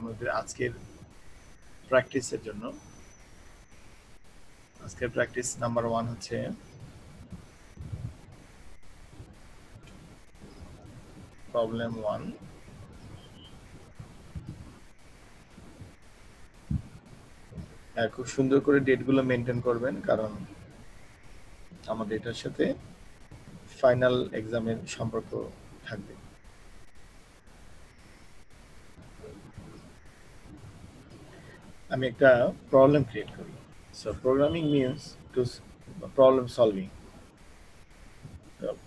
আমাদের আজকের প্র্যাকটিসের জন্য। আজকের প্র্যাকটিস নাম্বার 1 হচ্ছে প্রবলেম 1। খুব সুন্দর করে ডেটগুলো মেনটেন করবেন, কারণ আমাদের এটার সাথে ফাইনাল এক্সামের সম্পর্ক থাকবে। আমি একটা প্রবলেম ক্রিয়েট করি। So programming means to problem solving.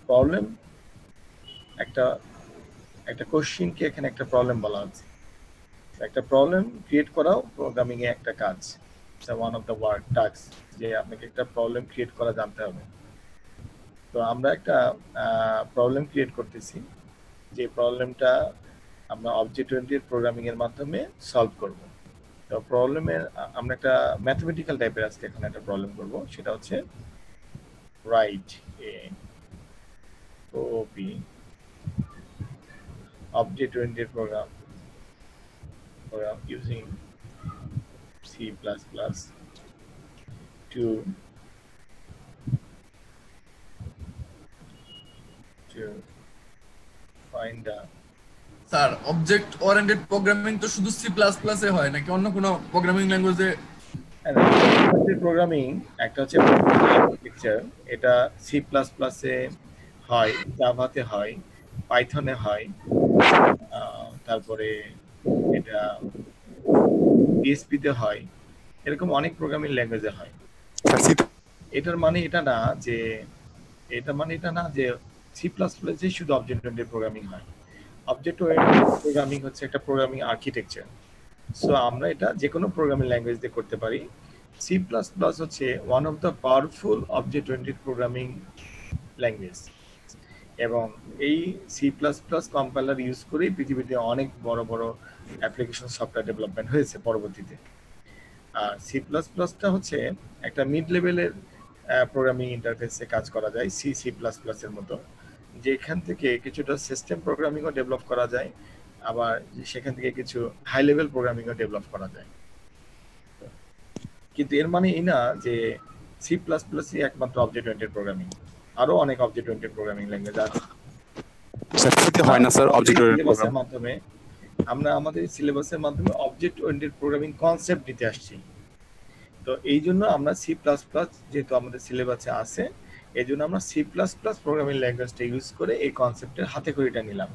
Problem একটা কোশ্চেনকে এখানে একটা প্রবলেম বলা হচ্ছে। একটা প্রবলেম ক্রিয়েট করাও প্রোগ্রামিং এ একটা কাজ। One of the work task, যে আপনাকে একটা প্রবলেম ক্রিয়েট করা জানতে হবে। তো আমরা একটা প্রবলেম ক্রিয়েট করতেছি, যে প্রবলেমটা আমরা অবজেক্ট ওরিয়েন্টেড প্রোগ্রামিং এর মাধ্যমে সলভ করব। তো প্রবলেমের আমরা একটা ম্যাথমেটিক্যাল টাইপের আজকে এখানে একটা প্রবলেম করব, সেটা হচ্ছে right a OP object oriented program using C++ to find the sir object oriented programming তো শুধু সি প্লাস প্লাসে হয় নাকি অন্য কোনো প্রোগ্রামিং ল্যাঙ্গুয়েজে? প্রোগ্রামিং একটা হচ্ছে পিকচার, এটা সি প্লাস প্লাসে হয়, জাভাতে হয়, পাইথনে হয়, তারপরে এটা পিএইচপিতে হয়, এরকম অনেক প্রোগ্রামিং ল্যাঙ্গুয়েজে হয়। এটার মানে এটা না যে সি প্লাস প্লাসে শুধু অবজেক্ট ওরিয়েন্টেড প্রোগ্রামিং হয়। অবজেক্ট ওরিয়েন্টেড প্রোগ্রামিং হচ্ছে একটা প্রোগ্রামিং আর্কিটেকচার। সো আমরা এটা যে কোনো প্রোগ্রামিং ল্যাঙ্গুয়েজ দিয়ে করতে পারি। সি প্লাস প্লাস হচ্ছে one of the powerful object oriented programming language, এবং এই C plus plus compiler use করেই পৃথিবীতে অনেক বড় বড় অ্যাপ্লিকেশন সফটওয়্যার ডেভেলপমেন্ট হয়েছে পরবর্তীতে। আর সি প্লাস প্লাসটা হচ্ছে একটা মিড লেভেলের প্রোগ্রামিং ইন্টারফেসে কাজ করা যায়, সি প্লাস প্লাসের মতো, যেখান থেকে কিছুটা সিস্টেম প্রোগ্রামিংও ডেভেলপ করা যায়, আবার সেখান থেকে কিছু হাই লেভেল প্রোগ্রামিংও ডেভেলপ করা যায়। কিন্তু এর মানে এই না যে সি প্লাস প্লাসই একমাত্র অবজেক্ট ওরিয়েন্টেড প্রোগ্রামিং, আরো অনেক অবজেক্ট ওরিয়েন্টেড প্রোগ্রামিং ল্যাঙ্গুয়েজ আছে। হয় না স্যার অবজেক্ট ওরিয়েন্টেড প্রোগ্রামিং মাধ্যমে আমরা আমাদের সিলেবাসের মাধ্যমে অবজেক্ট ওরিয়েন্টেড প্রোগ্রামিং কনসেপ্ট নিতে আসছি। তো এই জন্য আমরা সি প্লাস প্লাস যেহেতু আমাদের সিলেবাসে আছে, এই জন্য আমরা সি প্লাস প্লাস প্রোগ্রামিং ল্যাঙ্গুয়েজটা ইউজ করে এই কনসেপ্টের হাতে খড়িটা নিলাম।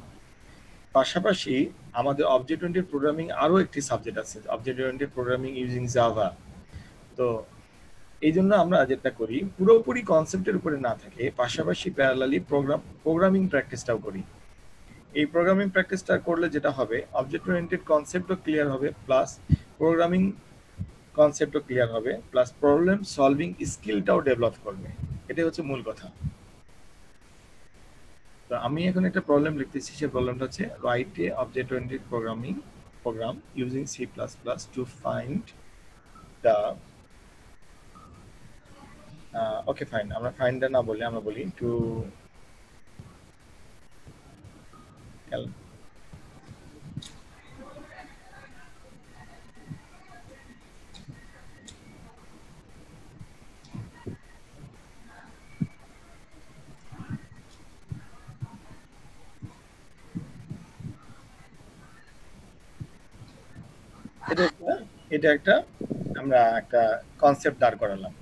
পাশাপাশি আমাদের অবজেক্ট ওরিয়েন্টেড প্রোগ্রামিং আরো একটি সাবজেক্ট আছে, object oriented programming using Java. তো এই জন্য আমরা যেটা করি, পুরোপুরি কনসেপ্টের উপরে না থাকে, পাশাপাশি প্যারালালি প্রোগ্রামিং প্র্যাকটিসটাও করি। এই প্রোগ্রামিং প্র্যাকটিসটা করলে যেটা হবে, অবজেক্ট ওরিয়েন্টেড কনসেপ্টও ক্লিয়ার হবে, প্লাস প্রোগ্রামিং কনসেপ্টও ক্লিয়ার হবে, প্লাস প্রবলেম সলভিং স্কিলটাও ডেভেলপ করবে। এটাই হচ্ছে মূল কথা। তো আমি এখন একটা প্রবলেম লিখতেছি, সেই প্রবলেমটা হচ্ছে write a object oriented program using C++ to find the okay fine, আমরা find the না বলে আমরা বলি to এটা একটা আমরা একটা কনসেপ্ট দাঁড় করালাম,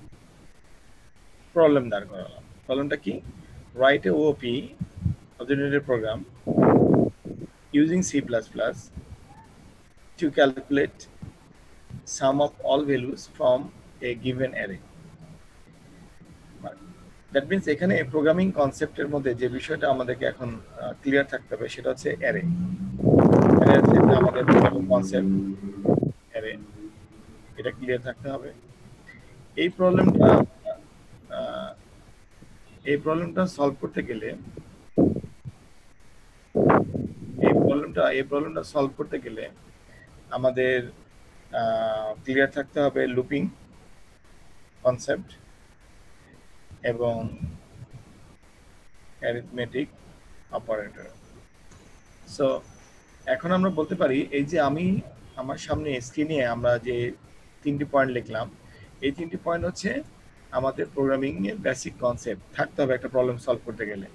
প্রবলেম দাঁড় করালাম। প্রবলেমটা কি? Write a OP object oriented program using C++ to calculate sum of all values from a given array. That means এখানে প্রোগ্রামিং কনসেপ্টের মধ্যে যে বিষয়টা আমাদেরকে এখন ক্লিয়ার থাকতে হবে সেটা হচ্ছে অ্যারে। এটা আমাদের কনসেপ্ট অ্যারে, এটা ক্লিয়ার থাকতে হবে। এই প্রবলেমটা সলভ করতে গেলে আমাদের ক্লিয়ার থাকতে হবে লুপিং কনসেপ্ট এবং অ্যারিথমেটিক অপারেটর। সো এখন আমরা বলতে পারি, এই যে আমি আমার সামনে স্ক্রিনে আমরা যে 3টি পয়েন্ট লিখলাম, এই 3টি পয়েন্ট হচ্ছে আমাদের প্রোগ্রামিং এর বেসিক কনসেপ্ট থাকতে হবে একটা প্রবলেম সলভ করতে গেলে।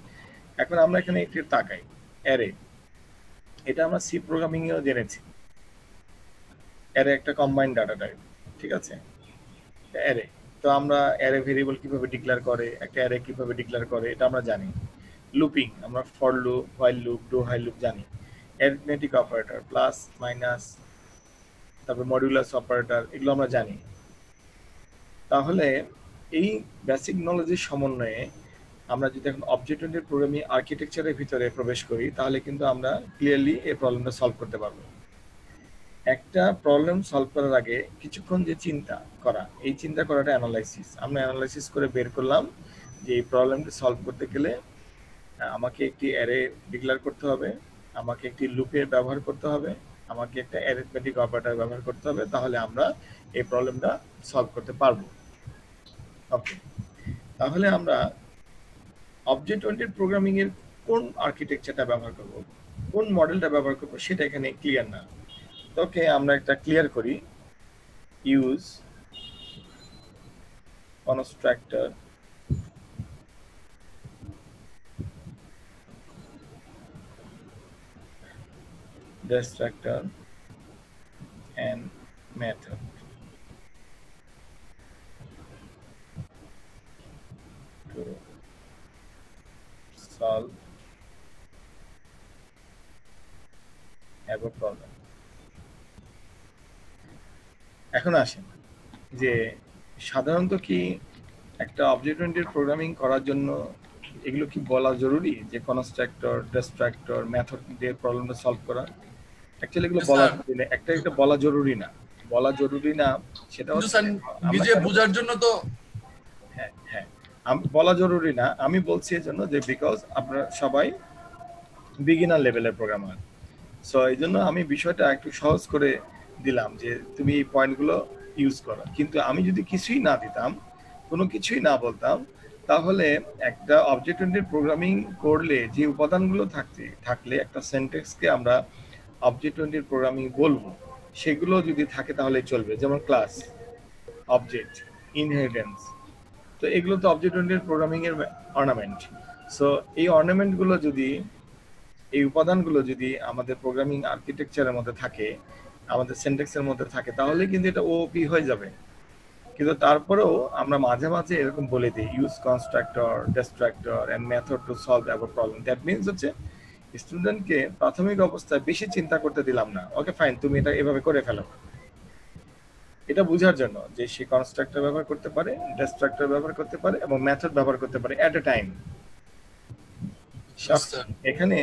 এখন আমরা এখানে একটু তাকাই, অ্যারে, এটা আমরা সি প্রোগ্রামিং এও জেনেছি। অ্যারে একটা কম্বাইন্ড ডাটা টাইপ, ঠিক আছে? অ্যারে, তো আমরা অ্যারে ভেরিয়েবল কিভাবে ডিক্লেয়ার করে, একটা অ্যারে কিভাবে ডিক্লেয়ার করে এটা আমরা জানি। লুপিং, আমরা for loop, while loop, do while loop জানি। অ্যারিথমেটিক অপারেটর, প্লাস মাইনাস, তারপর মডুলাস অপারেটর, এগুলো আমরা জানি। তাহলে এই বেসিক নলেজের সমন্বয়ে আমরা যদি এখন অবজেক্ট ওরিয়েন্টেড প্রোগ্রামিং আর্কিটেকচারের ভিতরে প্রবেশ করি, তাহলে কিন্তু আমরা ক্লিয়ারলি এই প্রবলেমটা সলভ করতে পারবো। একটা প্রবলেম সলভ করার আগে কিছুক্ষণ যে চিন্তা করা, এই চিন্তা করাটা অ্যানালাইসিস। আমরা অ্যানালাইসিস করে বের করলাম যে এই প্রবলেমটা সলভ করতে গেলে আমাকে একটি অ্যারে ডিক্লেয়ার করতে হবে, আমাকে একটি লুপের ব্যবহার করতে হবে, আমাকে একটা অ্যারিথমেটিক অপারেটর ব্যবহার করতে হবে, তাহলে আমরা এই প্রবলেমটা সলভ করতে পারবো। ওকে, তাহলে আমরা অবজেক্ট ওরিয়েন্টেড প্রোগ্রামিং এর কোন আর্কিটেকচারটা ব্যবহার করব, কোন মডেলটা ব্যবহার করব, সেটা এখানে ক্লিয়ার না। ওকে, আমরা একটা ক্লিয়ার করি, use constructor destructor and method to solve have a problem. এখন আসেন যে সাধারণত কি একটা অবজেক্ট ওরিয়েন্টেড প্রোগ্রামিং করার জন্য এগুলো কি বলা জরুরি যে কনস্ট্রাক্টর, ডিস্ট্রাক্টর, মেথড দিয়ে প্রবলেমটা সলভ করা? অ্যাকচুয়ালি এগুলো বলা জরুরি না, একটা বলা জরুরি না, বলা জরুরি না, সেটা হচ্ছে নিজে বোঝার জন্য তো হ্যাঁ হ্যাঁ বলা জরুরি না। আমি বলছি এর জন্য যে বিকজ আপনারা সবাই বিগিনার লেভেলের প্রোগ্রামার, সো এই জন্য আমি বিষয়টা একটু সহজ করে দিলাম যে তুমি এই পয়েন্টগুলো ইউজ করো। কিন্তু আমি যদি কিছুই না দিতাম, কোনো কিছুই না বলতাম, তাহলে একটা অবজেক্ট ওরিয়েন্টেড প্রোগ্রামিং করলে যে উপাদানগুলো থাকলে একটা সেন্টেন্সকে আমরা অবজেক্ট ওরিয়েন্টেড প্রোগ্রামিং বলবো, সেগুলো যদি থাকে তাহলে চলবে। যেমন ক্লাস, অবজেক্ট, ইনহেরিটেন্স, তো এগুলো তো অবজেক্ট ওরিয়েন্টেড প্রোগ্রামিং এর অর্নামেন্ট। সো এই অর্নামেন্টগুলো যদি, এই উপাদানগুলো যদি আমাদের প্রোগ্রামিং আর্কিটেকচারের মধ্যে থাকে, আমাদের সিনট্যাক্সের মধ্যে থাকে, তাহলে কিন্তু এটা ওপি হয়ে যাবে। কিন্তু তারপরেও আমরা মাঝে মাঝে এরকম বলে দিই, use constructor, destructor and method to solve our problem. That means হচ্ছে স্টুডেন্টকে প্রাথমিক অবস্থায় বেশি চিন্তা করতে দিলাম না, ওকে ফাইন তুমি এটা এভাবে করে ফেলো, এটা বোঝার জন্য যে সে কনস্ট্রাক্টর ব্যবহার করতে পারে, ডিস্ট্রাক্টর ব্যবহার করতে পারে এবং মেথড ব্যবহার করতে পারে এট এ টাইম। এখানে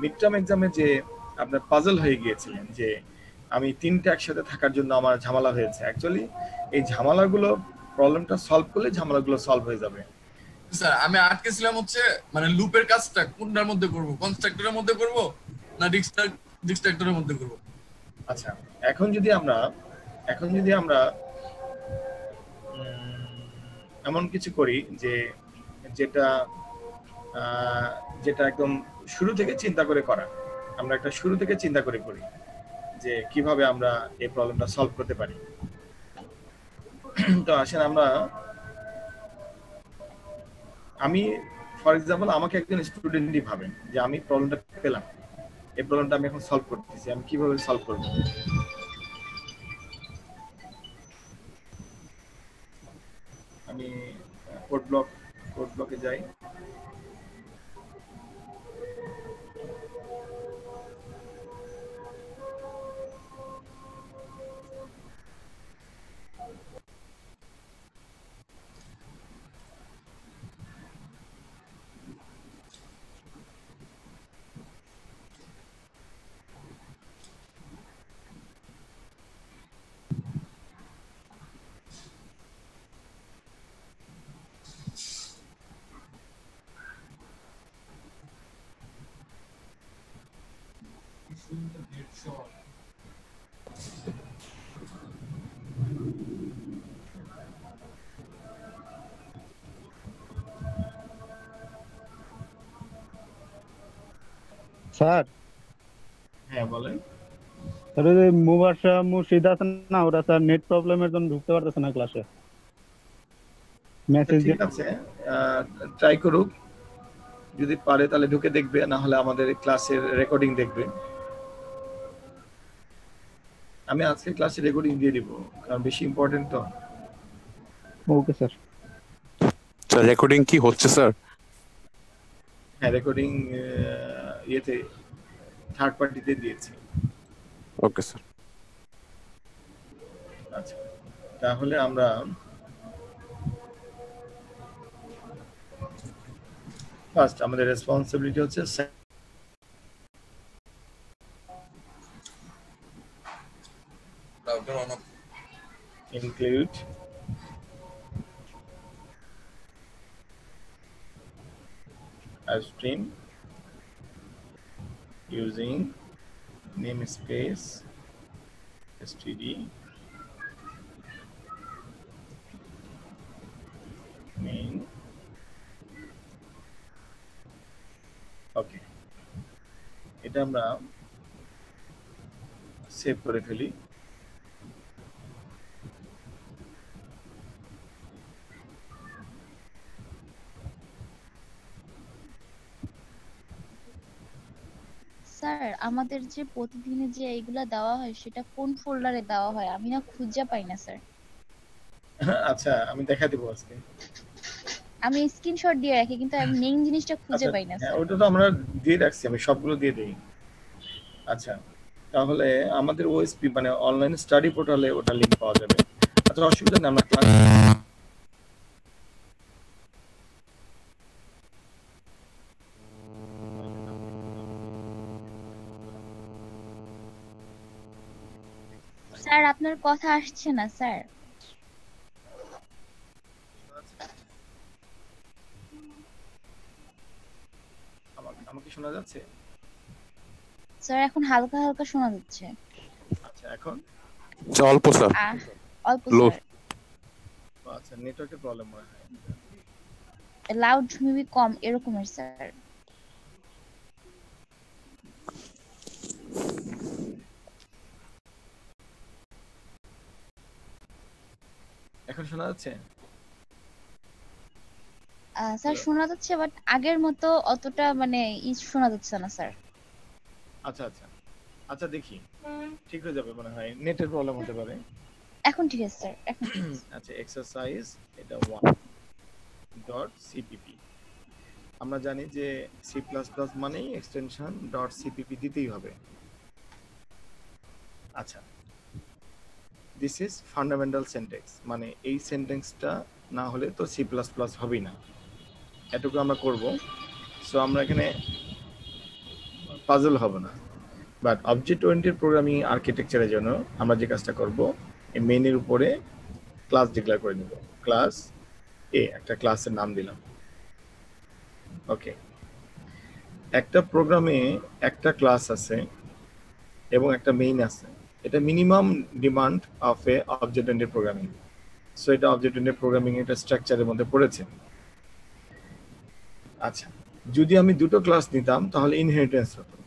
মিড টার্ম এক্সামে যে আপনার পাজল হয়ে গিয়েছিলেন যে আমি 3টা একসাথে থাকার জন্য আমার ঝামেলা হয়েছে, অ্যাকচুয়ালি এই ঝামেলাগুলো প্রবলেমটা সলভ করলে ঝামেলাগুলো সলভ হয়ে যাবে। স্যার আমি আটকে ছিলাম হচ্ছে মানে লুপের কাজটা কোনটার মধ্যে করব, কনস্ট্রাক্টরের মধ্যে করব না ডিস্ট্রাক্টরের মধ্যে করব? আচ্ছা, এখন যদি আমরা এমন কিছু করি যে যেটা একদম শুরু থেকে চিন্তা করে করা, আমরা একটা শুরু থেকে চিন্তা করে করি যে কিভাবে আমরা এই প্রবলেমটা সলভ করতে পারি। তো আসেন আমি ফর এক্সাম্পল আমাকে একজন স্টুডেন্টই ভাবেন যে আমি প্রবলেমটা পেলাম, এই প্রবলেমটা আমি এখন সলভ করতেছি, আমি কিভাবে সলভ করব? আমি কোড ব্লকে যাই, স্যার হ্যাঁ হ্যাঁ বলেন। স্যার ওই যে মুবাশা মুর্শিদ আছে না, ওরা স্যার নেট প্রবলেমের জন্য ঢুকতে পারতেছে না ক্লাসে। মেসেজ ঠিক আছে, ট্রাই করুক, যদি পারে তাহলে ঢুকে দেখবে, না হলে আমাদের ক্লাসের রেকর্ডিং দেখবে। আমি আজকে ক্লাসে রেকর্ডিং দিয়ে দিব, কারণ বেশি ইম্পর্টেন্ট তো। Okay sir. স্যার রেকর্ডিং কি হচ্ছে স্যার? হ্যাঁ, রেকর্ডিং ইয়েতে থার্ড পার্টিতে দিয়েছি। Okay sir. আচ্ছা, তাহলে আমরা ফার্স্ট আমাদের রেসপন্সিবিলিটি হচ্ছে router on of include a stream using namespace std main. ওকে, এটা আমরা সেভ করে ফেলি। স্যার আমাদের যে প্রতিদিনে যে এইগুলা দেওয়া হয় সেটা কোন ফোল্ডারে দেওয়া হয়? আমি না খুঁজে পাই না স্যার। আচ্ছা, আমি দেখা দিব আজকে। আমি স্ক্রিনশট দিয়ে রাখি, কিন্তু আমি মেইন জিনিসটা খুঁজে পাই না স্যার। ওটা তো আমরা দিয়ে রাখছি, আমি সবগুলো দিয়ে দেই। আচ্ছা, তাহলে আমাদের ওএসপি মানে অনলাইন স্টাডি পোর্টালে ওটা লিংক পাওয়া যাবে। আচ্ছা, অসুবিধা নেই, আমরা ক্লাস স্যার আপনার কথা আসছে না স্যার। আমাকে শোনা যাচ্ছে? স্যার এখন হালকা হালকা শোনা যাচ্ছে। আচ্ছা, এখন অল্প স্যার, অল্প Low. স্যার। আচ্ছা, নেটওয়ার্কের প্রবলেম মনে হয়। লাউড মেবি কম এরকমের স্যার। এখন শোনা যাচ্ছে? স্যার শোনা যাচ্ছে, বাট আগের মতো অতটা মানে শোনা যাচ্ছে না স্যার। আচ্ছা আচ্ছা আচ্ছা, দেখি ঠিক হয়ে যাবে মনে হয়, নেটের প্রবলেম হতে পারে। এখন ঠিক আছে স্যার, এখন ঠিক আছে। আচ্ছা, এক্সারসাইজ এটা 1.cpp। আমরা জানি যে C++ মানেই এক্সটেনশন .cpp দিতেই হবে। আচ্ছা, দিস ইজ ফান্ডামেন্টাল সেন্টেন্স, মানে এই সেন্টেন্সটা না হলে তো C++ হবেই না, এটুকু আমরা করব। সো আমরা এখানে পাজল হব না, বাট অবজেক্ট ওরিয়েন্টেড প্রোগ্রামিং আর্কিটেকচারের জন্য আমরা যে কাজটা করব, এই মেইনের উপরে ক্লাস ডিক্লেয়ার করে নিব। ক্লাস এ, একটা ক্লাসের নাম দিলাম। ওকে, একটা প্রোগ্রামে একটা ক্লাস আছে এবং একটা মেইন আছে, এটা minimum demand of A object oriented programming. So এটা অবজেক্ট ওরিয়েন্টেড প্রোগ্রামিং একটা স্ট্রাকচারের মধ্যে পড়েছে। আচ্ছা, যদি আমি দুটো ক্লাস নিতাম তাহলে ইনহেরিটেন্স হতো,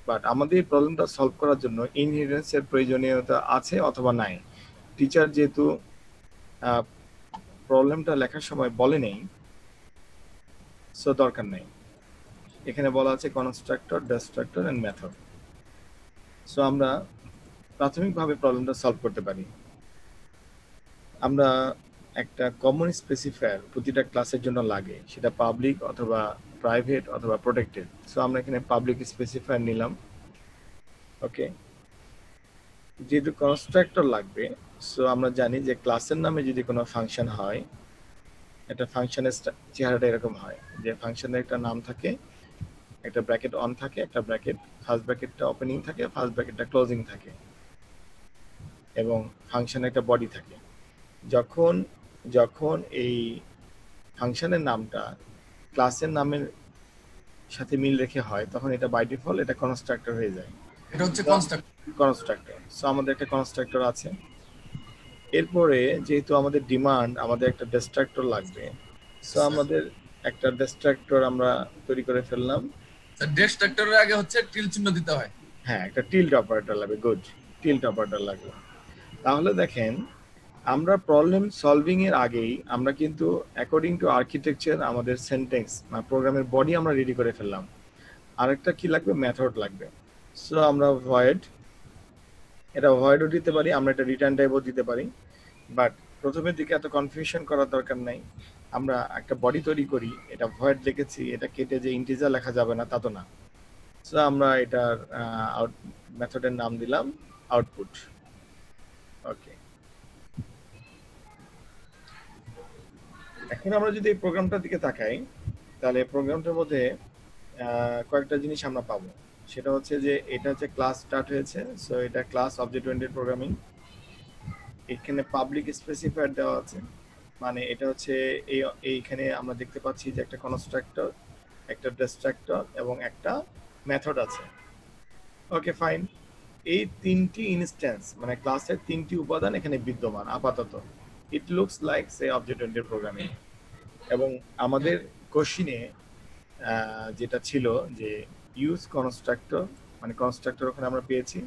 বাট আমাদের এই প্রবলেমটা সলভ করার জন্য ইনহেরিটেন্সের প্রয়োজনীয়তা আছে অথবা নাই। টিচার যেহেতু প্রবলেমটা লেখার সময় বলে নেই, সো দরকার নেই। এখানে বলা আছে constructor, destructor and method. So আমরা প্রাথমিকভাবে প্রবলেমটা সলভ করতে পারি। আমরা একটা কমন স্পেসিফায়ার প্রতিটা ক্লাসের জন্য লাগে, সেটা পাবলিক অথবা প্রাইভেট অথবা প্রোটেক্টেড। সো আমরা এখানে পাবলিক স্পেসিফায়ার নিলাম। ওকে, যেহেতু কনস্ট্রাক্টর লাগবে, সো আমরা জানি যে ক্লাসের নামে যদি কোনো ফাংশন হয়, একটা ফাংশনের চেহারাটা এরকম হয় যে ফাংশনের একটা নাম থাকে, একটা ব্র্যাকেট অন থাকে, একটা ব্র্যাকেট ফার্স্ট ব্র্যাকেটটা ওপেনিং থাকে, ফার্স্ট ব্র্যাকেটটা ক্লোজিং থাকে, এবং ফাংশনের একটা বডি থাকে। যখন যখন এই ফাংশনের নামটা ক্লাসের নামের সাথে মিল রেখে হয়, তখন এটা বাই ডিফল্ট এটা কনস্ট্রাক্টর হয়ে যায়। এটা হচ্ছে কনস্ট্রাক্টর। সো আমাদের একটা কনস্ট্রাক্টর আছে। এরপরে যেহেতু আমাদের ডিমান্ড, আমাদের একটা ডিস্ট্রাক্টর লাগবে, সো আমাদের একটা ডিস্ট্রাক্টর আমরা তৈরি করে ফেললাম। ডিস্ট্রাক্টরের আগে হচ্ছে টিল চিহ্ন দিতে হয়। হ্যাঁ, একটা টিল্ট অপারেটর লাগবে। গুড, টিল্ট অপারেটর লাগবে। তাহলে দেখেন, আমরা প্রবলেম সলভিং এর আগেই আমরা কিন্তু অ্যাকর্ডিং টু আর্কিটেকচার আমাদের সেন্টেন্স বা প্রোগ্রামের বডি আমরা রেডি করে ফেললাম। আরেকটা কি লাগবে? মেথড লাগবে। সো আমরা ভয়েড, এটা ভয়েডও দিতে পারি, আমরা এটা রিটার্ন টাইপও দিতে পারি। বাট প্রথমের দিকে এত কনফিউশন করার দরকার নাই। আমরা একটা বডি তৈরি করি, এটা ভয়েড লিখেছি, এটা কেটে যে ইন্টিজার লেখা যাবে না তা তো না। সো আমরা এটার মেথডের নাম দিলাম আউটপুট। ওকে, এখন আমরা যদি এই প্রোগ্রামটার দিকে তাকাই, তাহলে প্রোগ্রামটার মধ্যে কয়েকটা জিনিস আমরা পাবো। সেটা হচ্ছে যে এটা হচ্ছে ক্লাস স্টার্ট হয়েছে, সো এটা ক্লাস অবজেক্ট ওরিয়েন্টেড প্রোগ্রামিং। এখানে পাবলিক স্পেসিফায়ার দেওয়া আছে, মানে এটা হচ্ছে এইখানে আমরা দেখতে পাচ্ছি যে একটা কনস্ট্রাক্টর, একটা ডিস্ট্রাক্টর এবং একটা মেথড আছে। ওকে ফাইন, এই তিনটি ইনস্ট্যান্স মানে ক্লাসের তিনটি উপাদান এখানে বিদ্যমান আপাতত। ইট লুকস লাইক সে অবজেক্ট ওরিয়েন্টেড প্রোগ্রামিং। এবং আমাদের কোশ্চিনে যেটা ছিল যে ইউজ কনস্ট্রাক্টর, মানে কনস্ট্রাক্টর ওখানে আমরা পেয়েছি,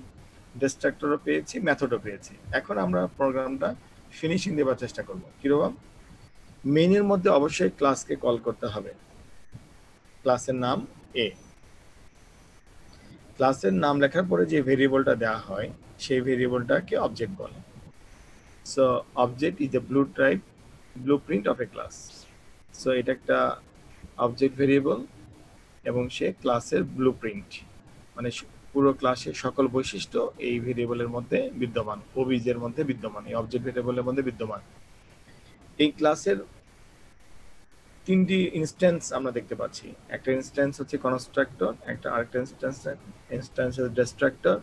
ডিস্ট্রাক্টরও পেয়েছি, মেথডও পেয়েছি। এখন আমরা প্রোগ্রামটা ফিনিশিং দেওয়ার চেষ্টা করব। কিরকম? মেইনের মধ্যে অবশ্যই ক্লাসকে কল করতে হবে। ক্লাসের নাম এ। ক্লাসের নাম লেখার পরে যে ভেরিয়েবলটা দেওয়া হয় সেই ভেরিয়েবলটাকে অবজেক্ট বলে। So object is a blueprint of A class. So এটা একটা অবজেক্ট ভেরিয়েবল এবং সে ক্লাসের ব্লুপ্রিন্ট, মানে পুরো ক্লাসের সকল বৈশিষ্ট্য এই ভেরিয়েবলের মধ্যে বিদ্যমান, ওবিজের মধ্যে বিদ্যমান, এই অবজেক্ট ভেরিয়েবলের মধ্যে বিদ্যমান। এই ক্লাসের তিনটি ইনস্ট্যান্স আমরা দেখতে পাচ্ছি। একটা ইনস্ট্যান্স হচ্ছে কনস্ট্রাক্টর, একটা আরেকটা ইনস্ট্যান্স হচ্ছে ডিস্ট্রাক্টর,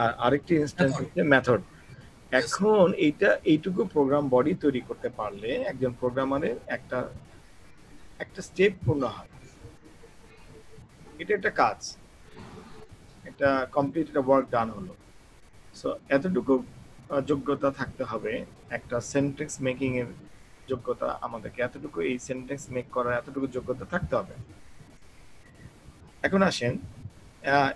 আর আরেকটি ইনস্ট্যান্স হচ্ছে মেথড। এখন এইটুকু প্রোগ্রাম বডি তৈরি করতে পারলে একজন প্রোগ্রামারের একটা স্টেপ পূর্ণ হয়। এটা একটা কাজ, একটা কমপ্লিট একটা ওয়ার্ক ডান হলো। সো এতটুকু যোগ্যতা থাকতে হবে, একটা সেন্টেন্স মেকিং এর যোগ্যতা আমাদেরকে, এতটুকু এই সেন্টেন্স মেক করার এতটুকু যোগ্যতা থাকতে হবে। এখন আসেন,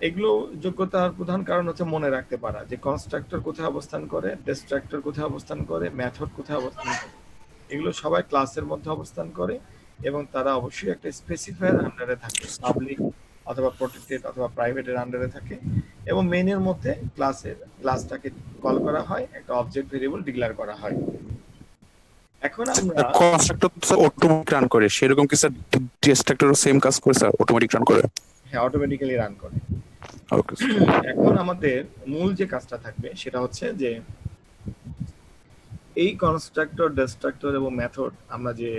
এগুলো যোগ্যতার প্রধান কারণ হচ্ছে মনে রাখতে পারা যে কনস্ট্রাক্টর কোথায় অবস্থান করে, ডিস্ট্রাক্টর কোথায় অবস্থান করে, মেথড কোথায় অবস্থান করে। এগুলো সবাই ক্লাসের মধ্যে অবস্থান করে এবং তারা অবশ্যই একটা স্পেসিফায়ার আন্ডারে থাকে, পাবলিক অথবা প্রোটেক্টেড অথবা প্রাইভেটের আন্ডারে থাকে। এবং মেইনের মধ্যে ক্লাসটাকে কল করা হয়, একটা অবজেক্ট ভেরিয়েবল ডিক্লেয়ার করা হয়। এখন আমরা কনস্ট্রাক্টর তো অটোমেটিক রান করে, সেরকম কি স্যার ডিস্ট্রাক্টরও সেম কাজ করে স্যার, অটোমেটিক রান করে? হ্যাঁ, অটোমেটিক্যালি রান করে। ওকে। এখন আমাদের মূল যে কাজটা থাকবে সেটা হচ্ছে যে এই কনস্ট্রাক্টর, ডিস্ট্রাক্টর এবং মেথড আমরা যে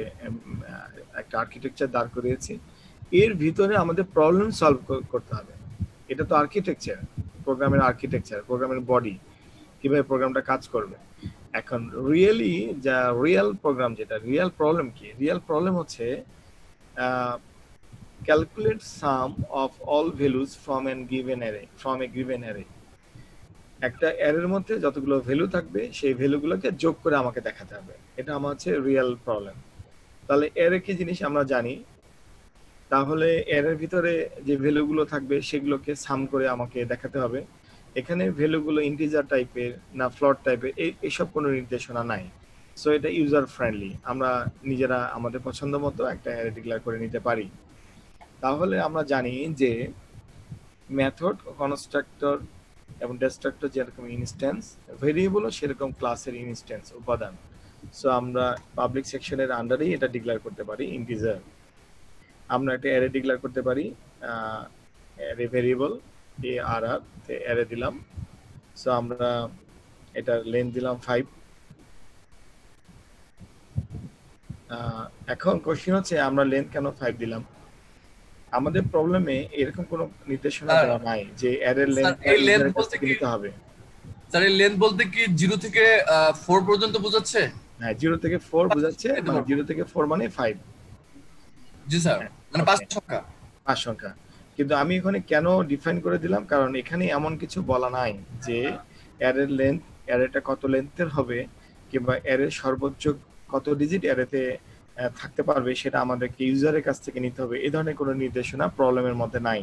একটা আর্কিটেকচার দাঁড় করিয়েছি, এর ভিতরে আমাদের প্রবলেম সলভ করতে হবে। এটা তো আর্কিটেকচার, প্রোগ্রামের আর্কিটেকচার, প্রোগ্রামের বডি, কিভাবে প্রোগ্রামটা কাজ করবে। এখন রিয়েল প্রোগ্রাম যেটা, রিয়েল প্রবলেম কি? রিয়েল প্রবলেম হচ্ছে calculate sum of all values from a given array. একটা অ্যারের মধ্যে যতগুলো ভ্যালু থাকবে সেই ভ্যালুগুলোকে যোগ করে আমাকে দেখাতে হবে। এটা আমার হচ্ছে রিয়েল প্রবলেম। তাহলে অ্যারে কি জিনিস আমরা জানি, তাহলে অ্যারের ভিতরে যে ভ্যালুগুলো থাকবে সেগুলোকে সাম করে আমাকে দেখাতে হবে। এখানে ভ্যালুগুলো ইন্টিজার টাইপের না ফ্লোট টাইপের, এইসব কোনো নির্দেশনা নাই। সো এটা ইউজার ফ্রেন্ডলি, আমরা নিজেরা আমাদের পছন্দ মতো একটা অ্যারে ডিক্লেয়ার করে নিতে পারি। তাহলে আমরা জানি যে মেথড, কনস্ট্রাক্টর এবং ডিস্ট্রাক্টর যেরকম ইনস্ট্যান্স, ভেরিয়েবলও সেরকম ক্লাসের ইনস্ট্যান্স উপাদান। সো আমরা পাবলিক সেকশনের আন্ডারেই এটা ডিক্লেয়ার করতে পারি ইন্টিজার। আমরা একটা অ্যারে ডিক্লেয়ার করতে পারি, অ্যারে ভেরিয়েবল ARR তে অ্যারে দিলাম। সো আমরা এটার লেন্থ দিলাম 5। এখন কোশ্চেন হচ্ছে আমরা লেন্থ কেন 5 দিলাম? আমাদের প্রবলেমে এরকম কোনো নির্দেশনা দেওয়া নাই যে অ্যারের লেন্থ দিতে হবে। স্যার এই লেন্থ বলতে কি 0 থেকে 4 পর্যন্ত বোঝাচ্ছে? হ্যাঁ, 0 থেকে 4 বোঝাচ্ছে, মানে 0 থেকে 4 মানে 5। জি স্যার, মানে 5 সংখ্যা। 5 সংখ্যা। কিন্তু আমি এখানে কেন ডিফাইন করে দিলাম, কারণ এখানে এমন কিছু বলা নাই যে অ্যারের লেন্থ, অ্যারেটা কত লেন্থের হবে কিংবা অ্যারের সর্বোচ্চ কত ডিজিট অ্যারেতে থাকতে পারবে সেটা আমাদেরকে ইউজারের কাছ থেকে নিতে হবে। এই ধরনের কোনো নির্দেশনা প্রবলেমের মধ্যে নাই।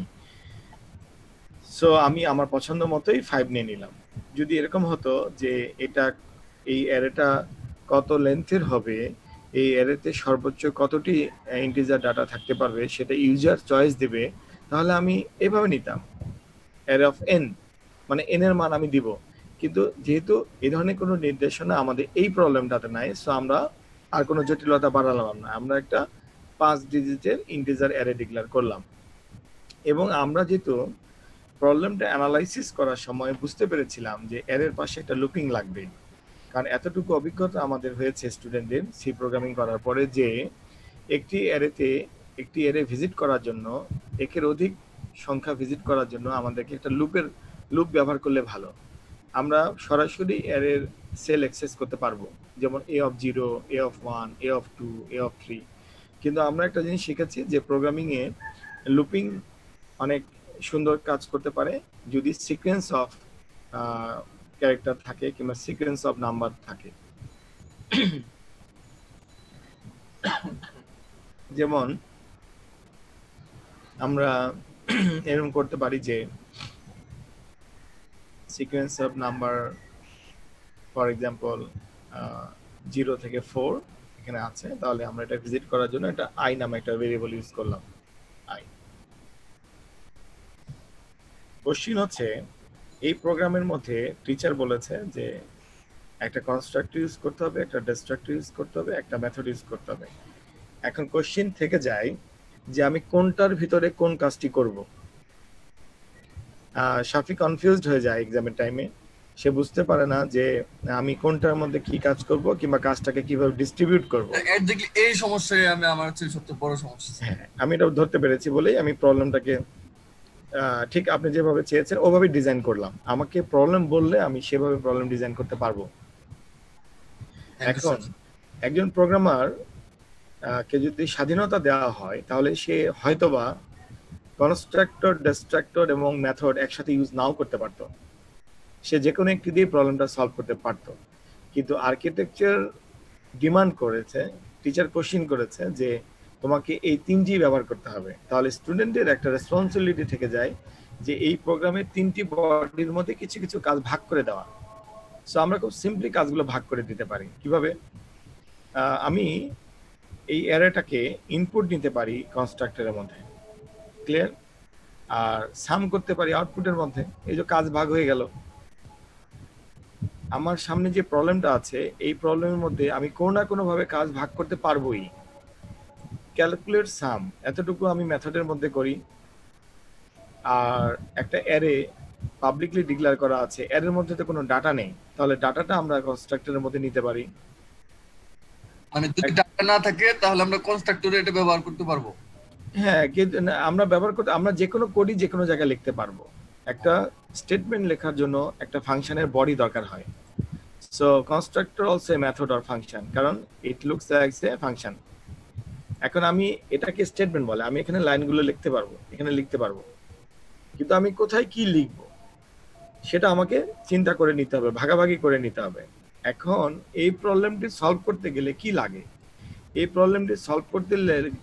সো আমি আমার পছন্দ মতোই 5 নিয়ে নিলাম। যদি এরকম হতো যে এটা এই অ্যারেটা কত লেন্থের হবে, এই অ্যারেতে সর্বোচ্চ কতটি ইন্টিজার ডাটা থাকতে পারবে সেটা ইউজার চয়েস দেবে, তাহলে আমি এভাবে নিতাম অ্যারে অফ এন, মানে এন এর মান আমি দিব। কিন্তু যেহেতু এই ধরনের কোনো নির্দেশনা আমাদের এই প্রবলেমটাতে নাই, সো আমরা আর কোনো জটিলতা বাড়ালাম না, আমরা একটা 5 ডিজিটের ইন্টিজার অ্যারে ডিক্লেয়ার করলাম। এবং আমরা যেহেতু প্রবলেমটা অ্যানালাইসিস করার সময় বুঝতে পেরেছিলাম যে অ্যারের পাশে একটা লুপিং লাগবে, কারণ এতটুকু অভিজ্ঞতা আমাদের হয়েছে স্টুডেন্টদের সি প্রোগ্রামিং করার পরে যে একটি অ্যারে ভিজিট করার জন্য, একের অধিক সংখ্যা ভিজিট করার জন্য আমাদেরকে একটা লুপ ব্যবহার করলে ভালো। আমরা সরাসরি অ্যারের সেল অ্যাক্সেস করতে পারবো, যেমন a of 0, a of 1, a of 2, a of 3। কিন্তু আমরা একটা জিনিস শিখেছি যে প্রোগ্রামিংয়ে লুপিং অনেক সুন্দর কাজ করতে পারে যদি সিকোয়েন্স অফ ক্যারেক্টার থাকে কিংবা সিকোয়েন্স অফ নাম্বার থাকে। যেমন আমরা এরকম করতে পারি যে sequence of number for example 0 থেকে 4 এখানে আছে, তাহলে আমরা এটা ভিজিট করার জন্য এটা i নামে একটা ভেরিয়েবল ইউজ করলাম i। কোশ্চেন হচ্ছে এই প্রোগ্রামের মধ্যে টিচার বলেছে যে একটা কনস্ট্রাক্টর ইউজ করতে হবে, একটা ডিস্ট্রাক্টর ইউজ করতে হবে, একটা মেথড ইউজ করতে হবে। এখন কোশ্চেন থেকে যায় যে আমি কোনটার ভিতরে কোন কাজটি করব। শাফি কনফিউজড হয়ে যায় এক্সামের টাইমে, সে বুঝতে পারে না যে আমি কোনটার মধ্যে কি কাজ করব কিংবা কাজটাকে কিভাবে ডিস্ট্রিবিউট করব। এই সমস্যায় আমার হচ্ছে সবচেয়ে বড় সমস্যা। হ্যাঁ, আমি এটা ধরতে পেরেছি বলেই আমি প্রবলেমটাকে ঠিক আপনি যেভাবে চেয়েছেন ওভাবে ডিজাইন করলাম। আমাকে প্রবলেম বললে আমি সেভাবে প্রবলেম ডিজাইন করতে পারবো। এখন একজন প্রোগ্রামার কে যদি স্বাধীনতা দেওয়া হয় তাহলে সে হয়তোবা কনস্ট্রাক্টর, ডিস্ট্রাক্টর এবং মেথড একসাথে ইউজ নাও করতে পারতো, সে যে কোনো একটি দিয়ে প্রবলেমটা সলভ করতে পারতো। কিন্তু আর্কিটেকচার ডিমান্ড করেছে, টিচার কোশ্চেন করেছে যে তোমাকে এই 3টি ব্যবহার করতে হবে। তাহলে স্টুডেন্টের একটা রেসপন্সিবিলিটি থেকে যায় যে এই প্রোগ্রামের 3টি বডির মধ্যে কিছু কিছু কাজ ভাগ করে দেওয়া। সো আমরা খুব সিম্পলি কাজগুলো ভাগ করে দিতে পারি। কিভাবে? আমি এই অ্যারেটাকে ইনপুট নিতে পারি কনস্ট্রাক্টরের মধ্যে, ক্লিয়ার, আর সাম করতে পারি আউটপুটের মধ্যে। এই যে কাজ ভাগ হয়ে গেল। আমার সামনে যে প্রবলেমটা আছে এই প্রবলেমের মধ্যে আমি কোনো না কোনো ভাবে কাজ ভাগ করতে পারবোই। ক্যালকুলেট সাম এতটুকু আমি মেথডের মধ্যে করি, আর একটা অ্যারে পাবলিকলি ডিক্লেয়ার করা আছে, অ্যারের মধ্যে তো কোনো ডাটা নেই, তাহলে ডাটাটা আমরা কনস্ট্রাক্টরের মধ্যে নিতে পারি। মানে যদি ডাটা না থাকে তাহলে আমরা কনস্ট্রাক্টরে এটা ব্যবহার করতে পারবো। হ্যাঁ, আমরা ব্যবহার করতে, আমরা যে কোনো কোডই যে কোনো জায়গায় লিখতে পারবো। একটা স্টেটমেন্ট লেখার জন্য একটা ফাংশনের বডি দরকার হয়। So constructor also a method or function, কারণ it looks like a function. এখন আমি এটাকে স্টেটমেন্ট বলে, আমি এখানে লাইনগুলো লিখতে পারবো, এখানে লিখতে পারবো, কিন্তু আমি কোথায় কি লিখবো সেটা আমাকে চিন্তা করে নিতে হবে, ভাগাভাগি করে নিতে হবে। এখন এই প্রবলেমটি সলভ করতে গেলে কি লাগে? এই প্রবলেমটি সলভ করতে